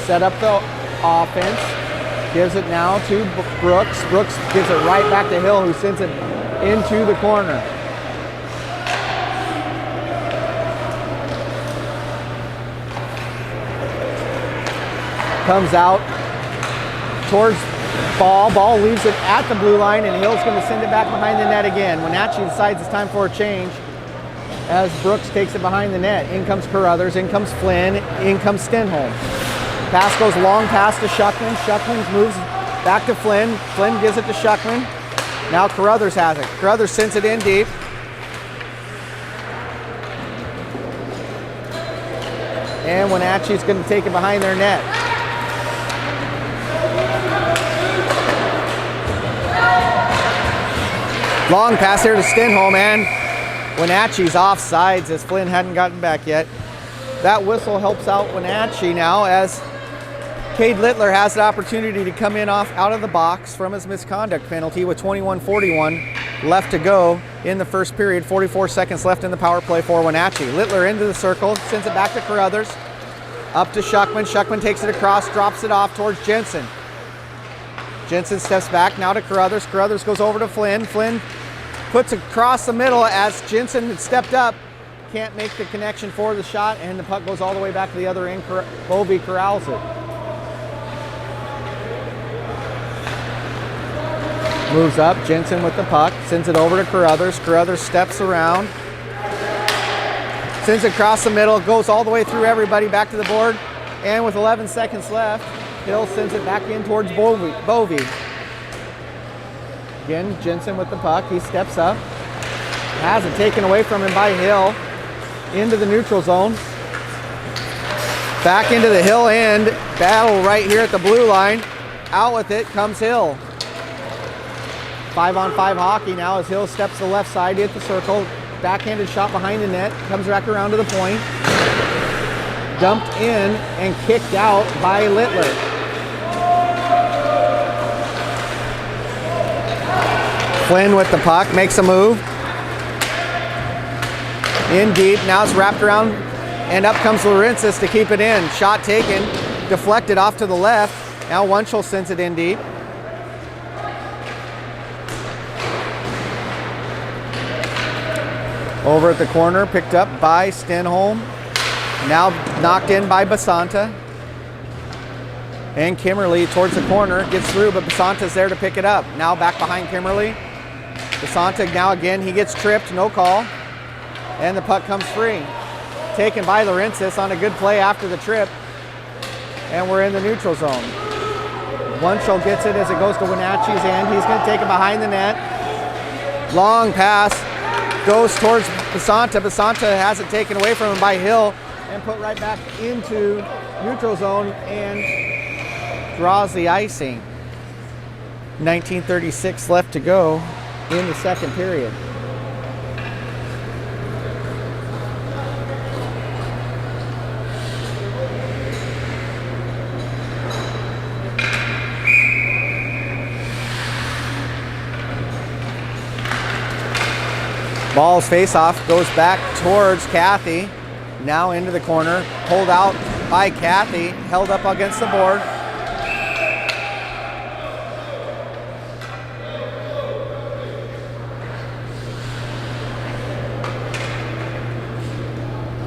S1: Set up the offense, gives it now to Brooks. Brooks gives it right back to Hill, who sends it into the corner. Comes out towards Ball. Ball leaves it at the blue line, and Hill's going to send it back behind the net again. Wenatchee decides it's time for a change as Brooks takes it behind the net. In comes Carruthers, in comes Flynn, in comes Stenholm. Pass goes long pass to Shuckman. Shuckman moves back to Flynn. Flynn gives it to Shuckman. Now Carruthers has it. Carruthers sends it in deep. And Wenatchee's going to take it behind their net. Long pass here to Stenholm, and Wenatchee's offsides as Flynn hadn't gotten back yet. That whistle helps out Wenatchee now as Cade Littler has the opportunity to come in out of the box from his misconduct penalty with 21:41 left to go in the first period. 44 seconds left in the power play for Wenatchee. Littler into the circle, sends it back to Carruthers. Up to Schuckman. Schuckman takes it across, drops it off towards Jensen. Jensen steps back now to Carruthers. Carruthers goes over to Flynn. Flynn puts across the middle as Jensen had stepped up. Can't make the connection for the shot, and the puck goes all the way back to the other end. Bovey corrals it. Moves up, Jensen with the puck, sends it over to Carruthers. Carruthers steps around, sends it across the middle, goes all the way through everybody, back to the board, and with 11 seconds left, Hill sends it back in towards Bovey. Again, Jensen with the puck, he steps up, has it taken away from him by Hill, into the neutral zone. Back into the Hill end, battle right here at the blue line. Out with it comes Hill. 5-on-5 hockey now as Hill steps to the left side, hit the circle, backhanded shot behind the net, comes back around to the point. Dumped in and kicked out by Littler. Flynn with the puck, makes a move. In deep, now it's wrapped around, and up comes Laurentis to keep it in. Shot taken, deflected off to the left. Now Wunschel sends it in deep. Over at the corner, picked up by Stenholm. Now knocked in by Basanta. And Kimmerly towards the corner, gets through, but Basanta's there to pick it up. Now back behind Kimmerly. Basanta now again, he gets tripped, no call. And the puck comes free. Taken by Laurentis on a good play after the trip. And we're in the neutral zone. Wunschel gets it as it goes to Wenatchee's end. He's going to take it behind the net. Long pass. Goes towards Basanta. Basanta has it taken away from him by Hill and put right back into neutral zone and draws the icing. 19:36 left to go in the second period. Ball's face-off goes back towards Cathy. Now into the corner. Pulled out by Cathy. Held up against the board.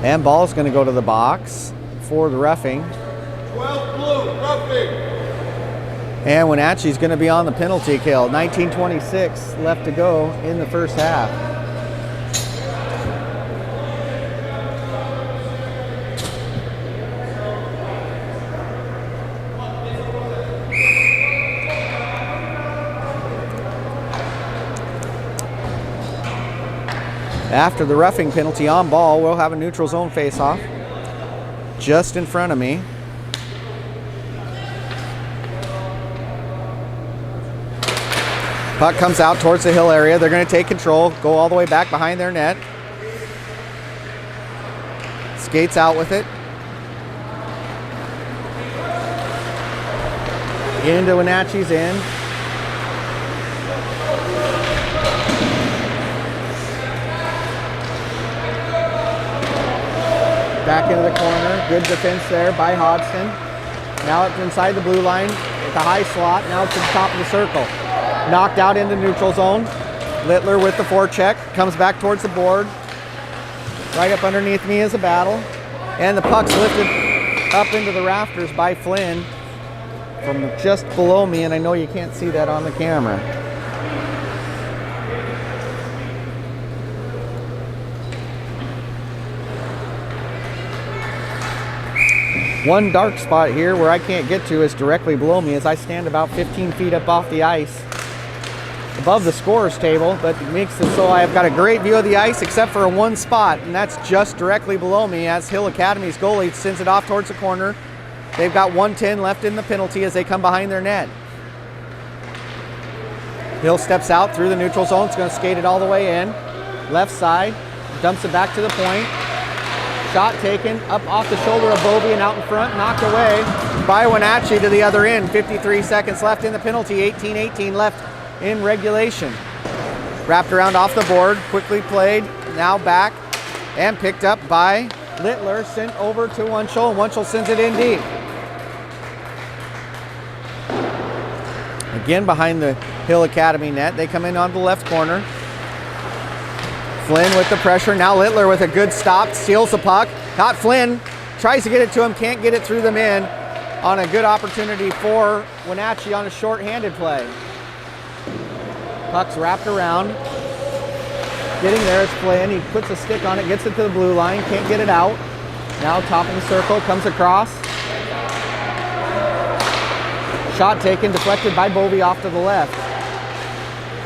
S1: And ball's going to go to the box for the roughing.
S2: 12 blue, roughing.
S1: And Wenatchee's going to be on the penalty kill. 19:26 left to go in the first half. After the roughing penalty on ball, we'll have a neutral zone face-off just in front of me. Puck comes out towards the Hill area. They're going to take control, go all the way back behind their net. Skates out with it. Into Wenatchee's end. Back into the corner. Good defense there by Hodgson. Now it's inside the blue line with a high slot. Now it's to the top of the circle. Knocked out into neutral zone. Littler with the forecheck. Comes back towards the board. Right up underneath me is a battle. And the puck's lifted up into the rafters by Flynn from just below me, and I know you can't see that on the camera. One dark spot here where I can't get to is directly below me as I stand about 15 feet up off the ice. above the scorer's table, but it makes it so I've got a great view of the ice except for one spot, and that's just directly below me as Hill Academy's goalie sends it off towards the corner. They've got 1:10 left in the penalty as they come behind their net. Hill steps out through the neutral zone. It's going to skate it all the way in. Left side, dumps it back to the point. Shot taken up off the shoulder of Bovey and out in front, knocked away by Wenatchee to the other end. 53 seconds left in the penalty, 18-18 left in regulation. Wrapped around off the board, quickly played, now back, and picked up by Littler, sent over to Wunschel, and Wunschel sends it in deep. Again behind the Hill Academy net, they come in on the left corner. Flynn with the pressure, now Littler with a good stop, steals the puck. Not Flynn, tries to get it to him, can't get it through the men on a good opportunity for Wenatchee on a short-handed play. Puck's wrapped around. Getting there is Flynn. He puts a stick on it, gets it to the blue line, can't get it out. Now top of the circle, comes across. Shot taken, deflected by Bovey off to the left.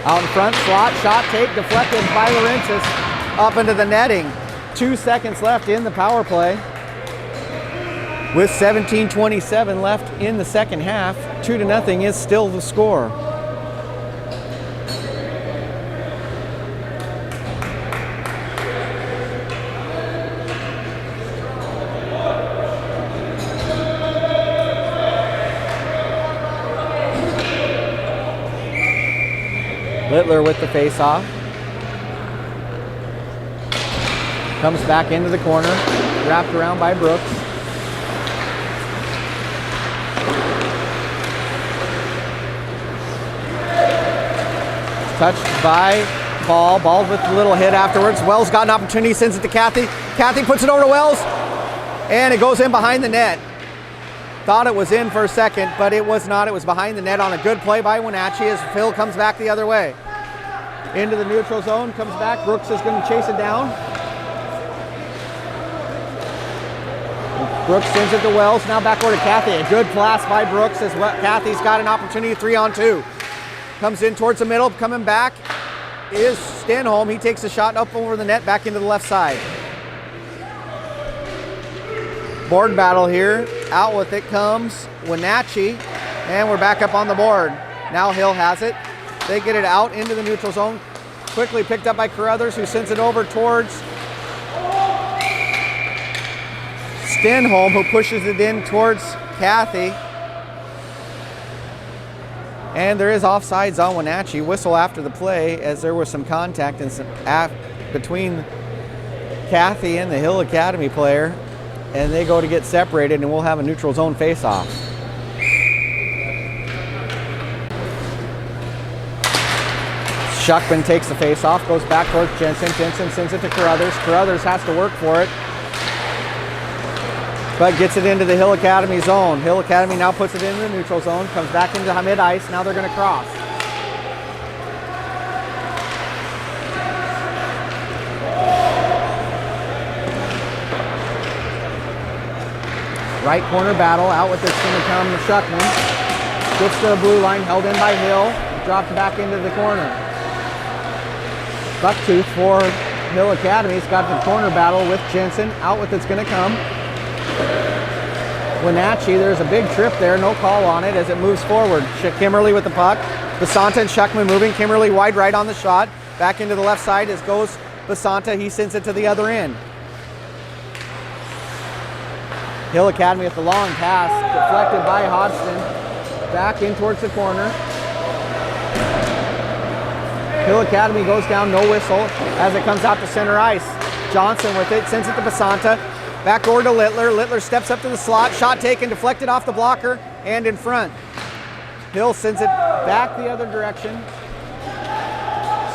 S1: Out in front, slot, shot take, deflected by Laurentis up into the netting. 2 seconds left in the power play. With 17:27 left in the second half, 2-0 is still the score. Littler with the face-off. Comes back into the corner, wrapped around by Brooks. Touched by Ball. Ball with a little hit afterwards. Wells got an opportunity, sends it to Kathy. Kathy puts it over to Wells, and it goes in behind the net. Thought it was in for a second, but it was not. It was behind the net on a good play by Wenatchee as Phil comes back the other way. Into the neutral zone, comes back. Brooks is going to chase it down. Brooks sends it to Wells. Now back over to Kathy. A good pass by Brooks as well. Kathy's got an opportunity, 3-on-2. Comes in towards the middle. Coming back is Stenholm. He takes a shot up over the net, back into the left side. Board battle here. Out with it comes Wenatchee, and we're back up on the board. Now Hill has it. They get it out into the neutral zone. Quickly picked up by Carruthers, who sends it over towards Stenholm, who pushes it in towards Kathy. And there is offsides on Wenatchee. Whistle after the play as there was some contact and some between Kathy and the Hill Academy player. And they go to get separated, and we'll have a neutral zone face-off. Schuckman takes the face-off, goes back towards Jensen. Jensen sends it to Carruthers. Carruthers has to work for it, but gets it into the Hill Academy zone. Hill Academy now puts it into the neutral zone, comes back into mid-ice. Now they're going to cross. Right corner battle, out with this going to come Schuckman. Gets to the blue line, held in by Hill, dropped back into the corner. Bucktooth for Hill Academy. He's got the corner battle with Jensen. Out with it's going to come. Wenatchee, there's a big trip there, no call on it as it moves forward. Kimmerly with the puck. Basanta and Schuckman moving. Kimmerly wide right on the shot. Back into the left side as goes Basanta. He sends it to the other end. Hill Academy with the long pass, deflected by Hodgson. Back in towards the corner. Hill Academy goes down, no whistle, as it comes out to center ice. Johnson with it, sends it to Basanta. Back over to Littler. Littler steps up to the slot. Shot taken, deflected off the blocker, and in front. Hill sends it back the other direction.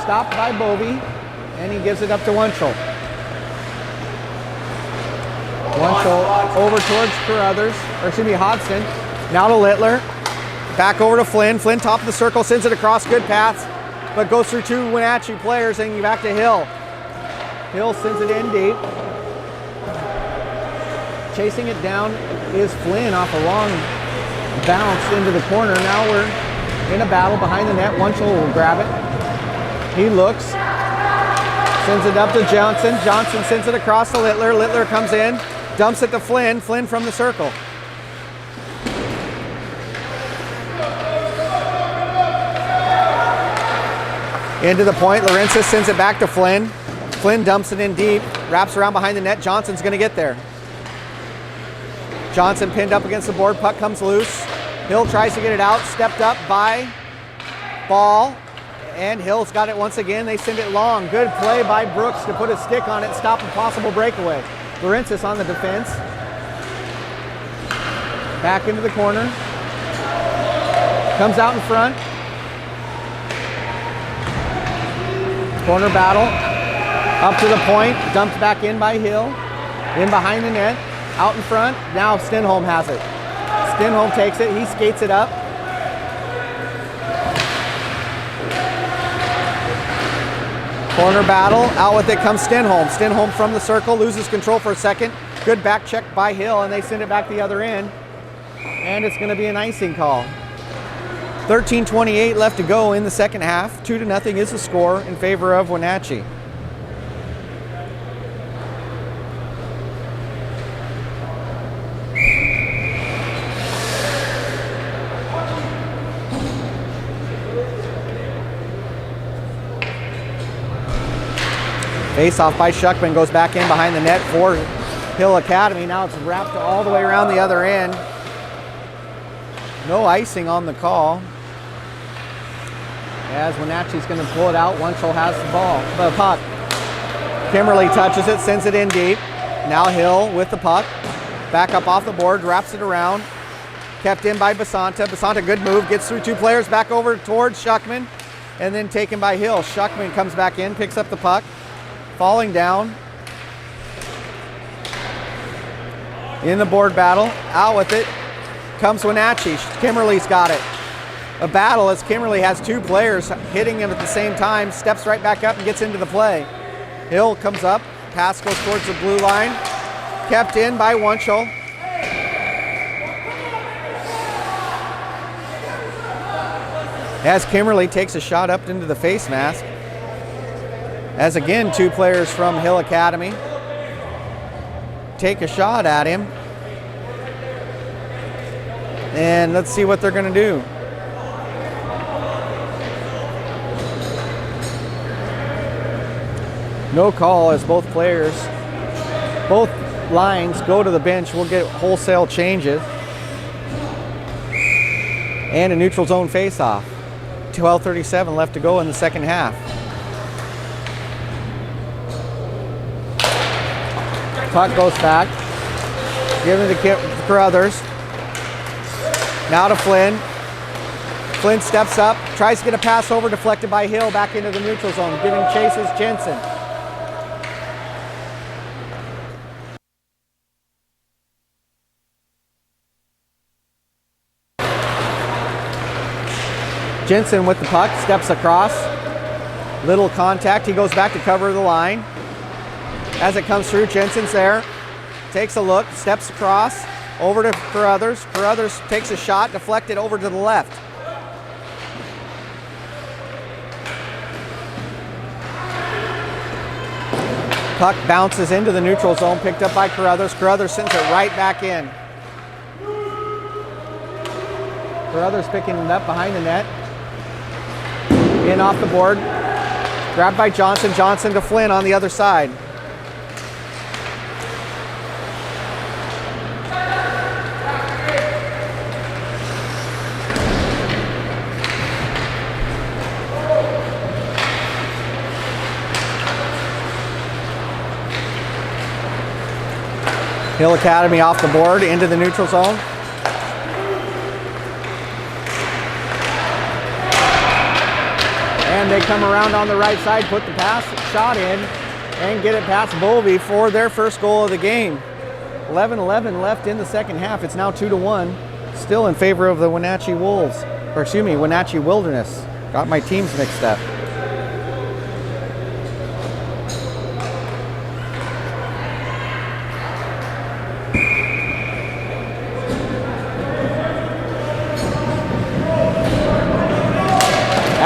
S1: Stopped by Bovey, and he gives it up to Wunschel. Wunschel over towards Carruthers, or excuse me, Hodgson. Now to Littler. Back over to Flynn. Flynn top of the circle, sends it across, good pass, but goes through two Wenatchee players and back to Hill. Hill sends it in deep. Chasing it down is Flynn off a long bounce into the corner. Now we're in a battle behind the net. Wunschel will grab it. He looks, sends it up to Johnson. Johnson sends it across to Littler. Littler comes in, dumps it to Flynn. Flynn from the circle. Into the point, Lorensis sends it back to Flynn. Flynn dumps it in deep, wraps around behind the net. Johnson's gonna get there. Johnson pinned up against the board, puck comes loose. Hill tries to get it out, stepped up by Ball, and Hill's got it once again. They send it long. Good play by Brooks to put a stick on it, stop a possible breakaway. Lorensis on the defense. Back into the corner. Comes out in front. Corner battle, up to the point, dumped back in by Hill, in behind the net, out in front. Now Stenholm has it. Stenholm takes it, he skates it up. Corner battle, out with it comes Stenholm. Stenholm from the circle, loses control for a second. Good back check by Hill, and they send it back the other end. And it's gonna be an icing call. 13:28 left to go in the second half. 2-0 is the score in favor of Wenatchee. Face off by Shuckman, goes back in behind the net for Hill Academy. Now it's wrapped all the way around the other end. No icing on the call. As Wenatchee's going to pull it out, Wunschel has the puck. Kimberly touches it, sends it in deep. Now Hill with the puck. Back up off the board, wraps it around. Kept in by Basanta. Basanta, good move, gets through two players, back over towards Shuckman, and then taken by Hill. Shuckman comes back in, picks up the puck. Falling down. In the board battle, out with it comes Wenatchee. Kimberly's got it. A battle as Kimberly has two players hitting him at the same time, steps right back up and gets into the play. Hill comes up, pass goes towards the blue line, kept in by Wunschel. As Kimberly takes a shot up into the face mask. As again, two players from Hill Academy take a shot at him. And let's see what they're gonna do. No call as both lines go to the bench. We'll get wholesale changes. And a neutral zone face-off. 12:37 left to go in the second half. Puck goes back. Given to Carruthers. Now to Flynn. Flynn steps up, tries to get a pass over, deflected by Hill back into the neutral zone. Giving chases Jensen. Jensen with the puck, steps across. Little contact, he goes back to cover the line. As it comes through, Jensen's there. Takes a look, steps across, over to Carruthers. Carruthers takes a shot, deflected over to the left. Puck bounces into the neutral zone, picked up by Carruthers. Carruthers sends it right back in. Carruthers picking it up behind the net. In off the board. Grabbed by Johnson. Johnson to Flynn on the other side. Hill Academy off the board into the neutral zone. And they come around on the right side, put the pass shot in, and get it past Bovey for their first goal of the game. 11-11 left in the second half. It's now 2-1, still in favor of the Wenatchee Wolves, or excuse me, Wenatchee Wilderness. Got my teams mixed up.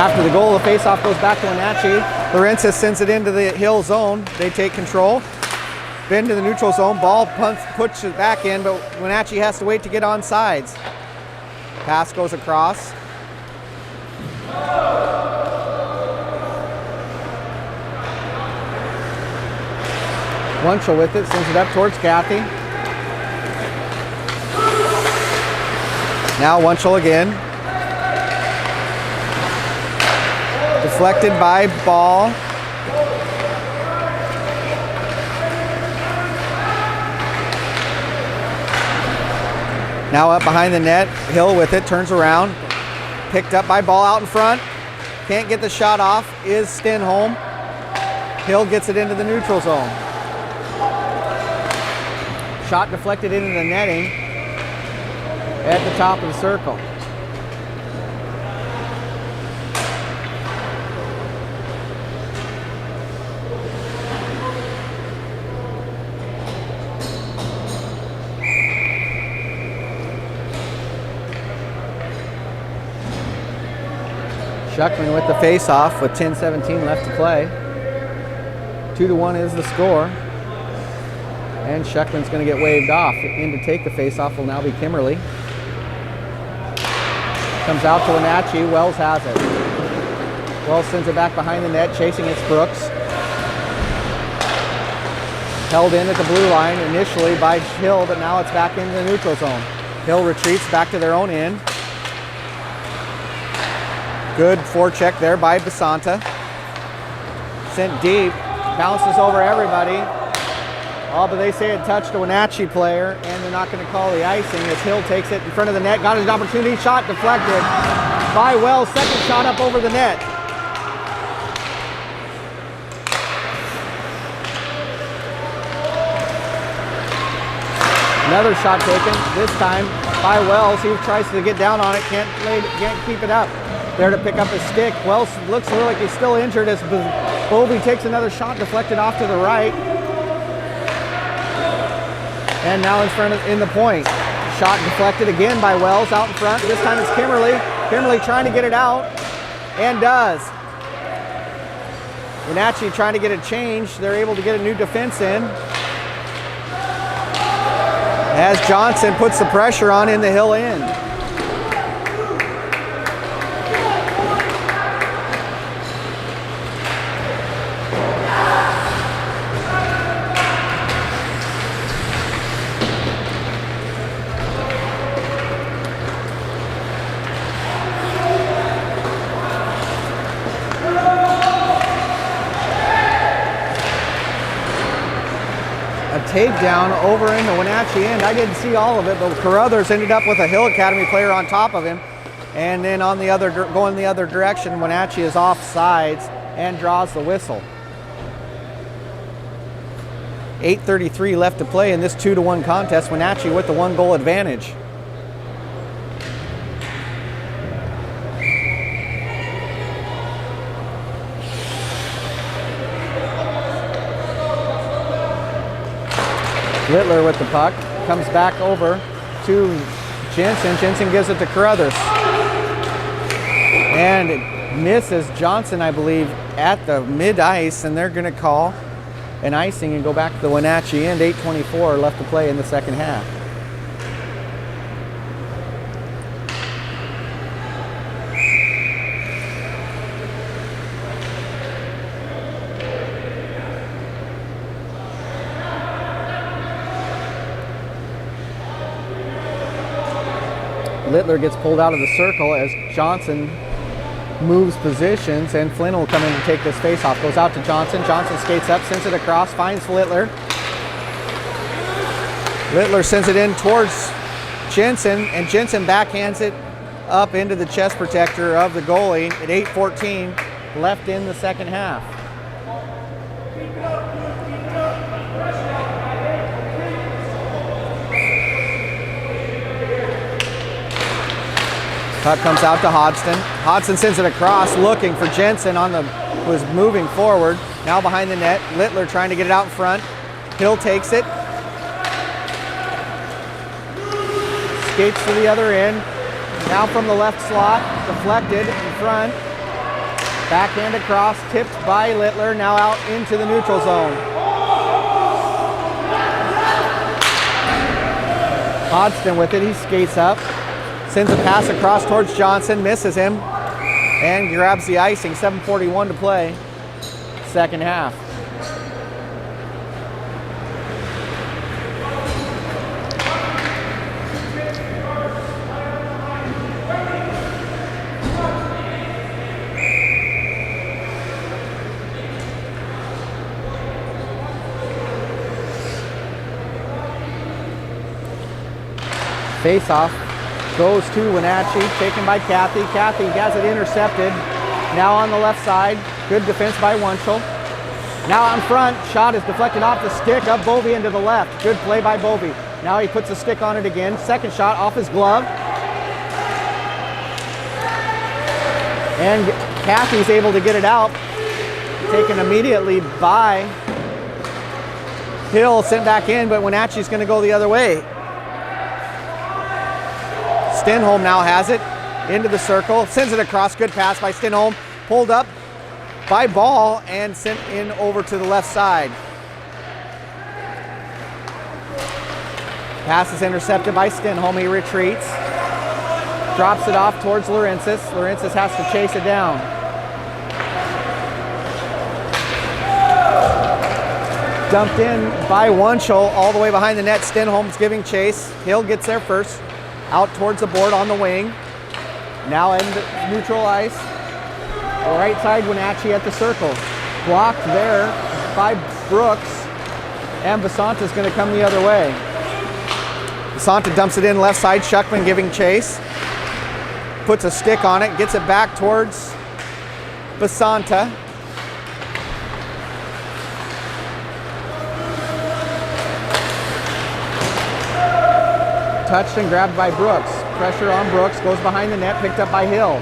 S1: After the goal, the faceoff goes back to Wenatchee. Lawrences sends it into the Hill zone. They take control. Bend to the neutral zone. Ball puts it back in, but Wenatchee has to wait to get on sides. Pass goes across. Wunschel with it, sends it up towards Kathy. Now Wunschel again. Deflected by Ball. Now up behind the net, Hill with it, turns around. Picked up by Ball out in front. Can't get the shot off, is Stenholm. Hill gets it into the neutral zone. Shot deflected into the netting at the top of the circle. Schuckman with the face-off with 10:17 left to play. 2-1 is the score. And Schuckman's going to get waved off. In to take the face-off will now be Kimmerly. Comes out to Wenatchee. Wells has it. Wells sends it back behind the net. Chasing it's Brooks. Held in at the blue line initially by Hill, but now it's back into the neutral zone. Hill retreats back to their own end. Good forecheck there by Basanta. Sent deep. Bounces over everybody. Oh, but they say it touched a Wenatchee player, and they're not going to call the icing as Hill takes it in front of the net. Got his opportunity. Shot deflected by Wells. Second shot up over the net. Another shot taken, this time by Wells. He tries to get down on it, can't keep it up. There to pick up his stick. Wells looks a little like he's still injured as Bovey takes another shot deflected off to the right. And now in the point. Shot deflected again by Wells out in front. This time it's Kimmerly. Kimmerly trying to get it out and does. Wenatchee trying to get it changed. They're able to get a new defense in. As Johnson puts the pressure on in the Hill end. Takedown over in the Wenatchee end. I didn't see all of it, but Carruthers ended up with a Hill Academy player on top of him. And then on the other, going the other direction, Wenatchee is off sides and draws the whistle. 8:33 left to play in this 2-1 contest. Wenatchee with the 1-goal advantage. Littler with the puck, comes back over to Jensen. Jensen gives it to Carruthers. And it misses Johnson, I believe, at the mid-ice, and they're going to call an icing and go back to the Wenatchee end. 8:24 left to play in the second half. Littler gets pulled out of the circle as Johnson moves positions, and Flynn will come in to take this face-off. Goes out to Johnson. Johnson skates up, sends it across, finds Littler. Littler sends it in towards Jensen, and Jensen backhands it up into the chest protector of the goalie at 8:14 left in the second half. Puck comes out to Hodgson. Hodgson sends it across, looking for Jensen was moving forward. Now behind the net, Littler trying to get it out in front. Hill takes it. Skates to the other end. Now from the left slot, deflected in front. Backhand across, tipped by Littler, now out into the neutral zone. Hodgson with it, he skates up, sends a pass across towards Johnson, misses him, and grabs the icing. 7:41 to play, second half. Face-off goes to Wenatchee, taken by Kathy. Kathy has it intercepted. Now on the left side, good defense by Wunschel. Now out in front, shot is deflected off the stick of Bovey into the left. Good play by Bovey. Now he puts a stick on it again. Second shot off his glove. And Kathy's able to get it out. Taken immediately by Hill, sent back in, but Wenatchee's going to go the other way. Stenholm now has it into the circle, sends it across. Good pass by Stenholm, pulled up by Ball and sent in over to the left side. Pass is intercepted by Stenholm. He retreats, drops it off towards Laurentis. Laurentis has to chase it down. Dumped in by Wunschel all the way behind the net. Stenholm's giving chase. Hill gets there first. Out towards the board on the wing. Now in neutral ice. Right side, Wenatchee at the circle. Blocked there by Brooks. And Basanta's going to come the other way. Basanta dumps it in left side. Shuckman giving chase. Puts a stick on it. Gets it back towards Basanta. Touched and grabbed by Brooks. Pressure on Brooks, goes behind the net, picked up by Hill.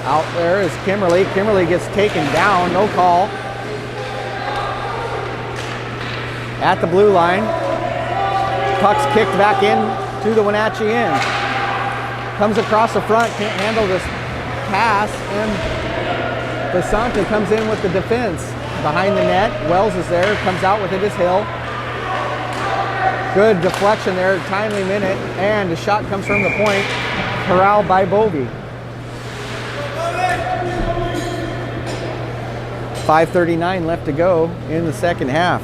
S1: Out there is Kimberly. Kimberly gets taken down, no call. At the blue line. Puck's kicked back in to the Wenatchee end. Comes across the front, can't handle this pass, and Basanta comes in with the defense. Behind the net, Wells is there, comes out with it is Hill. Good deflection there, timely minute, and the shot comes from the point, corralled by Bovey. 5:39 left to go in the second half.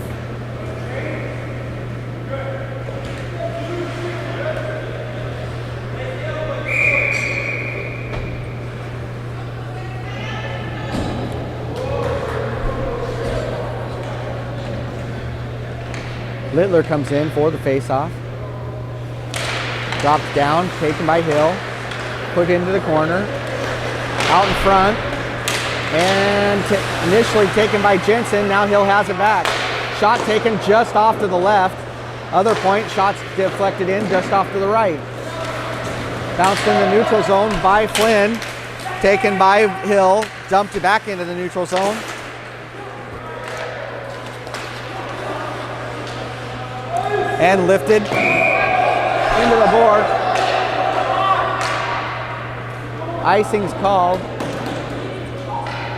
S1: Littler comes in for the face-off. Drops down, taken by Hill. Put into the corner. Out in front. And initially taken by Jensen. Now Hill has it back. Shot taken just off to the left. Other point, shots deflected in just off to the right. Bounced in the neutral zone by Flynn. Taken by Hill. Dumped it back into the neutral zone. And lifted into the board. Icing's called.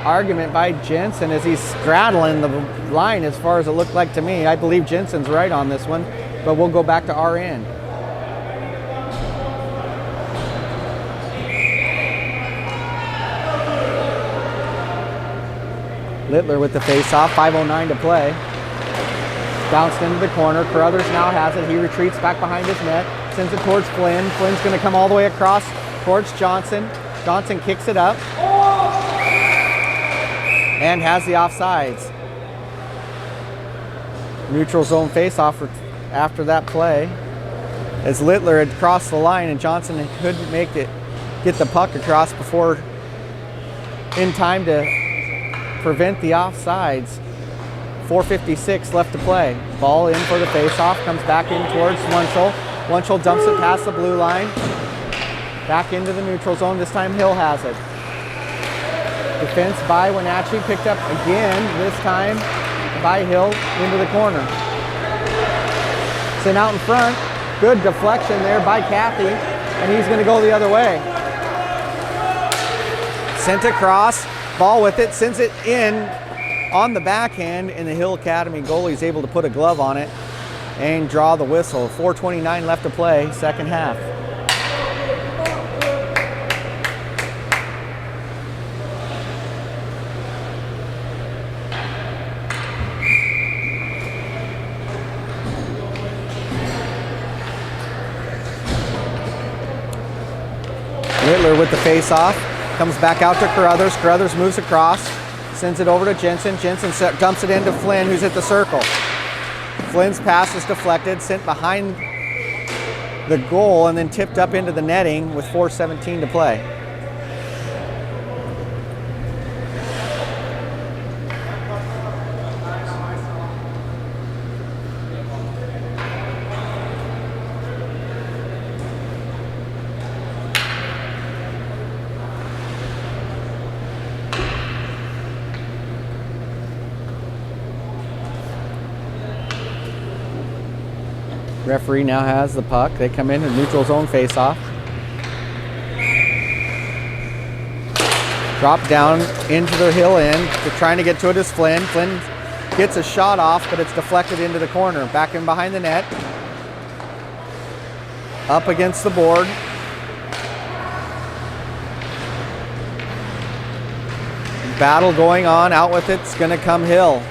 S1: Argument by Jensen as he's straddling the line as far as it looked like to me. I believe Jensen's right on this one, but we'll go back to our end. Littler with the face-off, 5:09 to play. Bounced into the corner. Carruthers now has it. He retreats back behind his net. Sends it towards Flynn. Flynn's going to come all the way across towards Johnson. Johnson kicks it up. And has the offsides. Neutral zone face-off after that play. As Littler had crossed the line and Johnson couldn't make it, get the puck across before in time to prevent the offsides. 4:56 left to play. Ball in for the face-off, comes back in towards Wunschel. Wunschel dumps it past the blue line. Back into the neutral zone, this time Hill has it. Defense by Wenatchee, picked up again, this time by Hill into the corner. Sent out in front, good deflection there by Kathy, and he's gonna go the other way. Sent across, Ball with it, sends it in on the backhand, and the Hill Academy goalie is able to put a glove on it and draw the whistle. 4:29 left to play, second half. Littler with the face-off, comes back out to Carruthers. Carruthers moves across, sends it over to Jensen. Jensen dumps it into Flynn, who's at the circle. Flynn's pass is deflected, sent behind the goal, and then tipped up into the netting with 4:17 to play. Referee now has the puck. They come in neutral zone face-off. Drop down into the Hill end. They're trying to get to it as Flynn. Flynn gets a shot off, but it's deflected into the corner. Back in behind the net. Up against the board. Battle going on. Out with it's going to come Hill.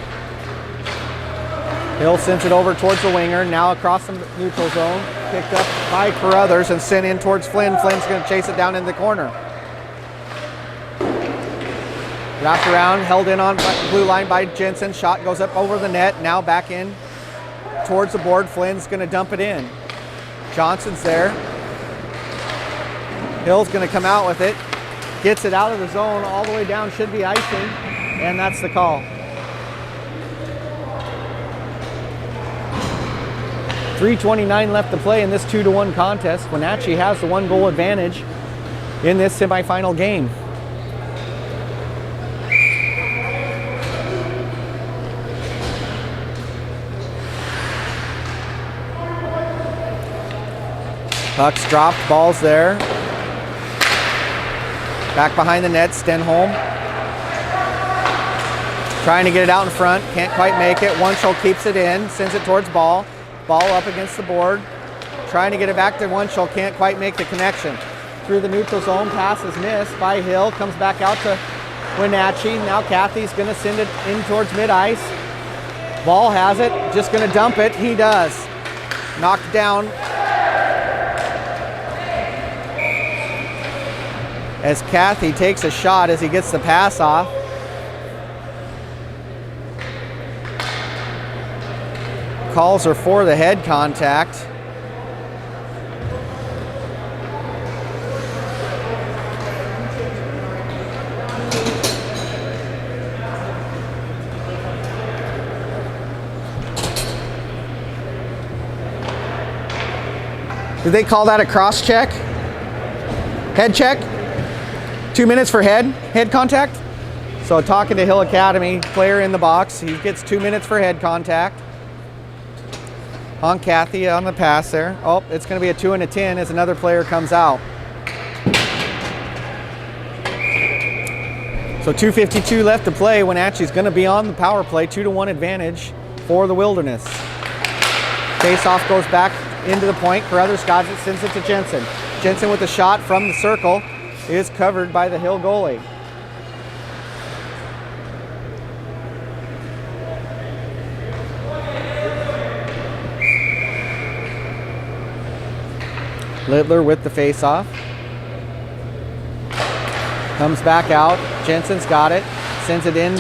S1: Hill sends it over towards the winger, now across the neutral zone, picked up by Carruthers and sent in towards Flynn. Flynn's going to chase it down in the corner. Wrapped around, held in on blue line by Jensen. Shot goes up over the net, now back in towards the board. Flynn's going to dump it in. Johnson's there. Hill's going to come out with it. Gets it out of the zone, all the way down, should be icing, and that's the call. 3:29 left to play in this 2-1 contest. Wenatchee has the 1-goal advantage in this semifinal game. Puck's dropped, ball's there. Back behind the net, Stenholm. Trying to get it out in front, can't quite make it. Wunschel keeps it in, sends it towards Ball. Ball up against the board. Trying to get it back to Wunschel, can't quite make the connection. Through the neutral zone, pass is missed by Hill, comes back out to Wenatchee. Now Cathy's gonna send it in towards mid-ice. Ball has it, just gonna dump it, he does. Knocked down. As Cathy takes a shot as he gets the pass off. Calls are for the head contact. Did they call that a cross check? Head check? 2 minutes for head contact? So talking to Hill Academy, player in the box, he gets 2 minutes for head contact. On Cathy on the pass there. Oh, it's going to be a 2 and a 10 as another player comes out. So 2:52 left to play. Wenatchee's going to be on the power play. 2-1 advantage for the Wilderness. Face-off goes back into the point. Carruthers got it, sends it to Jensen. Jensen with a shot from the circle is covered by the Hill goalie. Littler with the face-off. Comes back out. Jensen's got it. Sends it in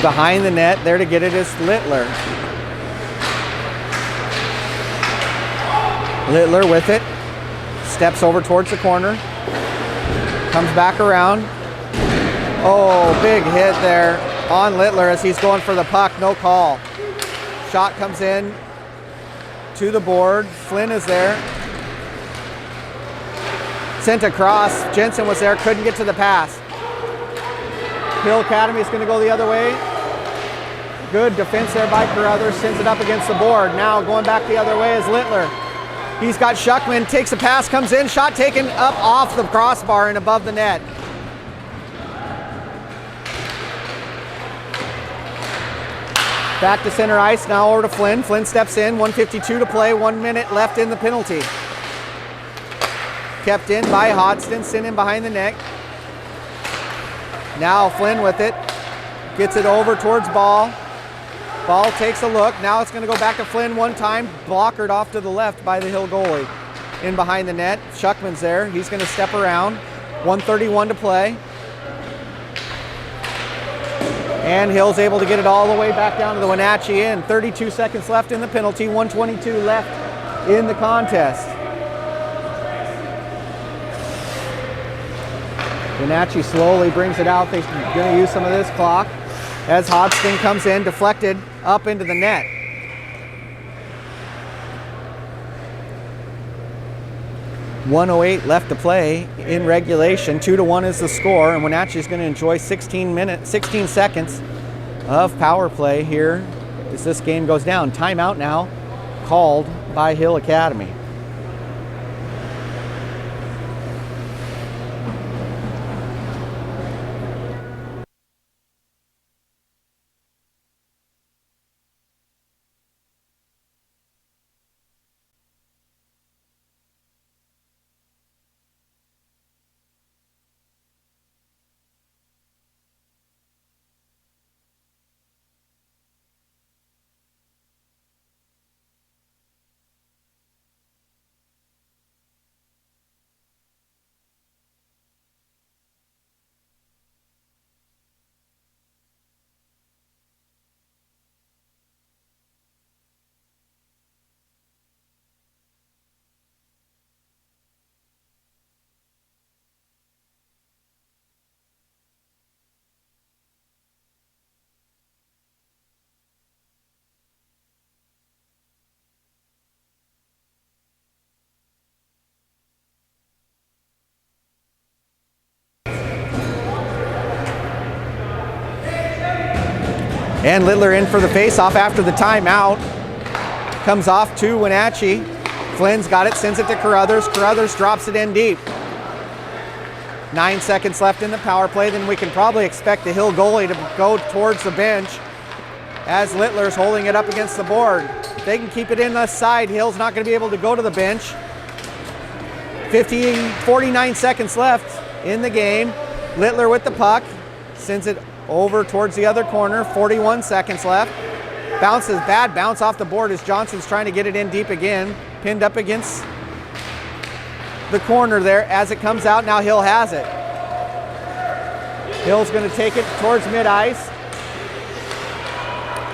S1: behind the net. There to get it is Littler. Littler with it. Steps over towards the corner. Comes back around. Oh, big hit there on Littler as he's going for the puck. No call. Shot comes in to the board. Flynn is there. Sent across. Jensen was there, couldn't get to the pass. Hill Academy is going to go the other way. Good defense there by Carruthers. Sends it up against the board. Now going back the other way is Littler. He's got Schuckman, takes a pass, comes in, shot taken up off the crossbar and above the net. Back to center ice, now over to Flynn. Flynn steps in, 1:52 to play, 1 minute left in the penalty. Kept in by Hodgson, sent in behind the net. Now Flynn with it, gets it over towards Ball. Ball takes a look, now it's gonna go back to Flynn one time, blockered off to the left by the Hill goalie. In behind the net, Schuckman's there, he's gonna step around. 1:31 to play. And Hill's able to get it all the way back down to the Wenatchee end. 32 seconds left in the penalty, 1:22 left in the contest. Wenatchee slowly brings it out. They're going to use some of this clock as Hodgson comes in, deflected up into the net. .108 left to play in regulation. 2-1 is the score, and Wenatchee is going to enjoy 16 seconds of power play here as this game goes down. Timeout now called by Hill Academy. And Littler in for the faceoff after the timeout. Comes off to Wenatchee. Flynn's got it, sends it to Carruthers. Carruthers drops it in deep. 9 seconds left in the power play. Then we can probably expect the Hill goalie to go towards the bench as Littler's holding it up against the board. If they can keep it in the side, Hill's not going to be able to go to the bench. 49 seconds left in the game. Littler with the puck. Sends it over towards the other corner, 41 seconds left. Bounces, bad bounce off the board as Johnson's trying to get it in deep again. Pinned up against the corner there as it comes out. Now Hill has it. Hill's going to take it towards mid-ice.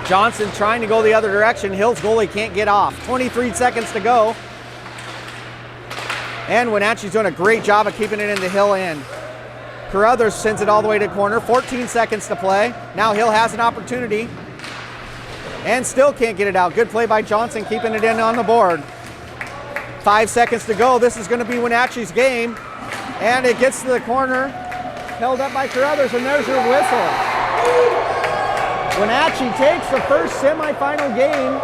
S1: Johnson trying to go the other direction. Hill's goalie can't get off. 23 seconds to go. And Wenatchee's doing a great job of keeping it in the Hill end. Carruthers sends it all the way to the corner. 14 seconds to play. Now Hill has an opportunity and still can't get it out. Good play by Johnson, keeping it in on the board. 5 seconds to go. This is going to be Wenatchee's game. And it gets to the corner, held up by Carruthers, and there's your whistle. Wenatchee takes the first semifinal game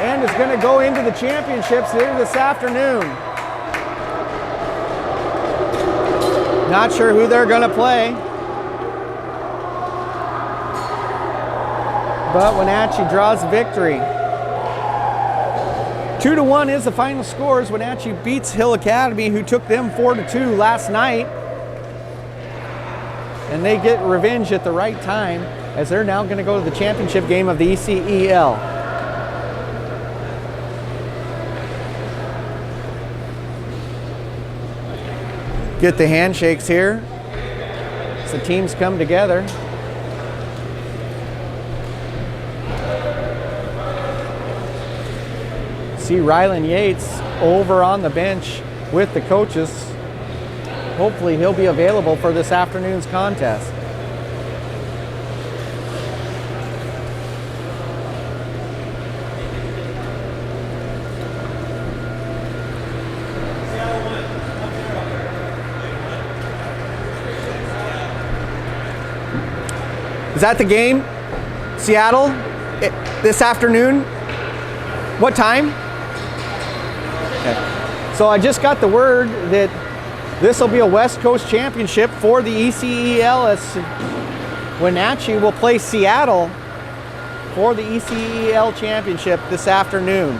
S1: and is going to go into the championships later this afternoon. Not sure who they're going to play, but Wenatchee draws victory. 2-1 is the final score as Wenatchee beats Hill Academy, who took them 4-2 last night. And they get revenge at the right time as they're now going to go to the championship game of the ECEL. Get the handshakes here as the teams come together. See Rylan Yates over on the bench with the coaches. Hopefully he'll be available for this afternoon's contest. Is that the game? Seattle this afternoon? What time? Okay. So I just got the word that this will be a West Coast Championship for the ECEL as Wenatchee will play Seattle for the ECEL Championship this afternoon.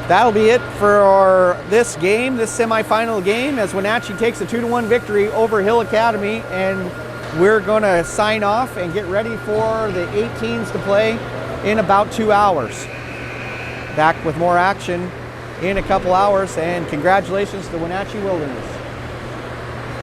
S1: That'll be it for this game, this semifinal game, as Wenatchee takes a 2-1 victory over Hill Academy, and we're going to sign off and get ready for the 18s to play in about 2 hours. Back with more action in a couple hours, and congratulations to Wenatchee Wilderness.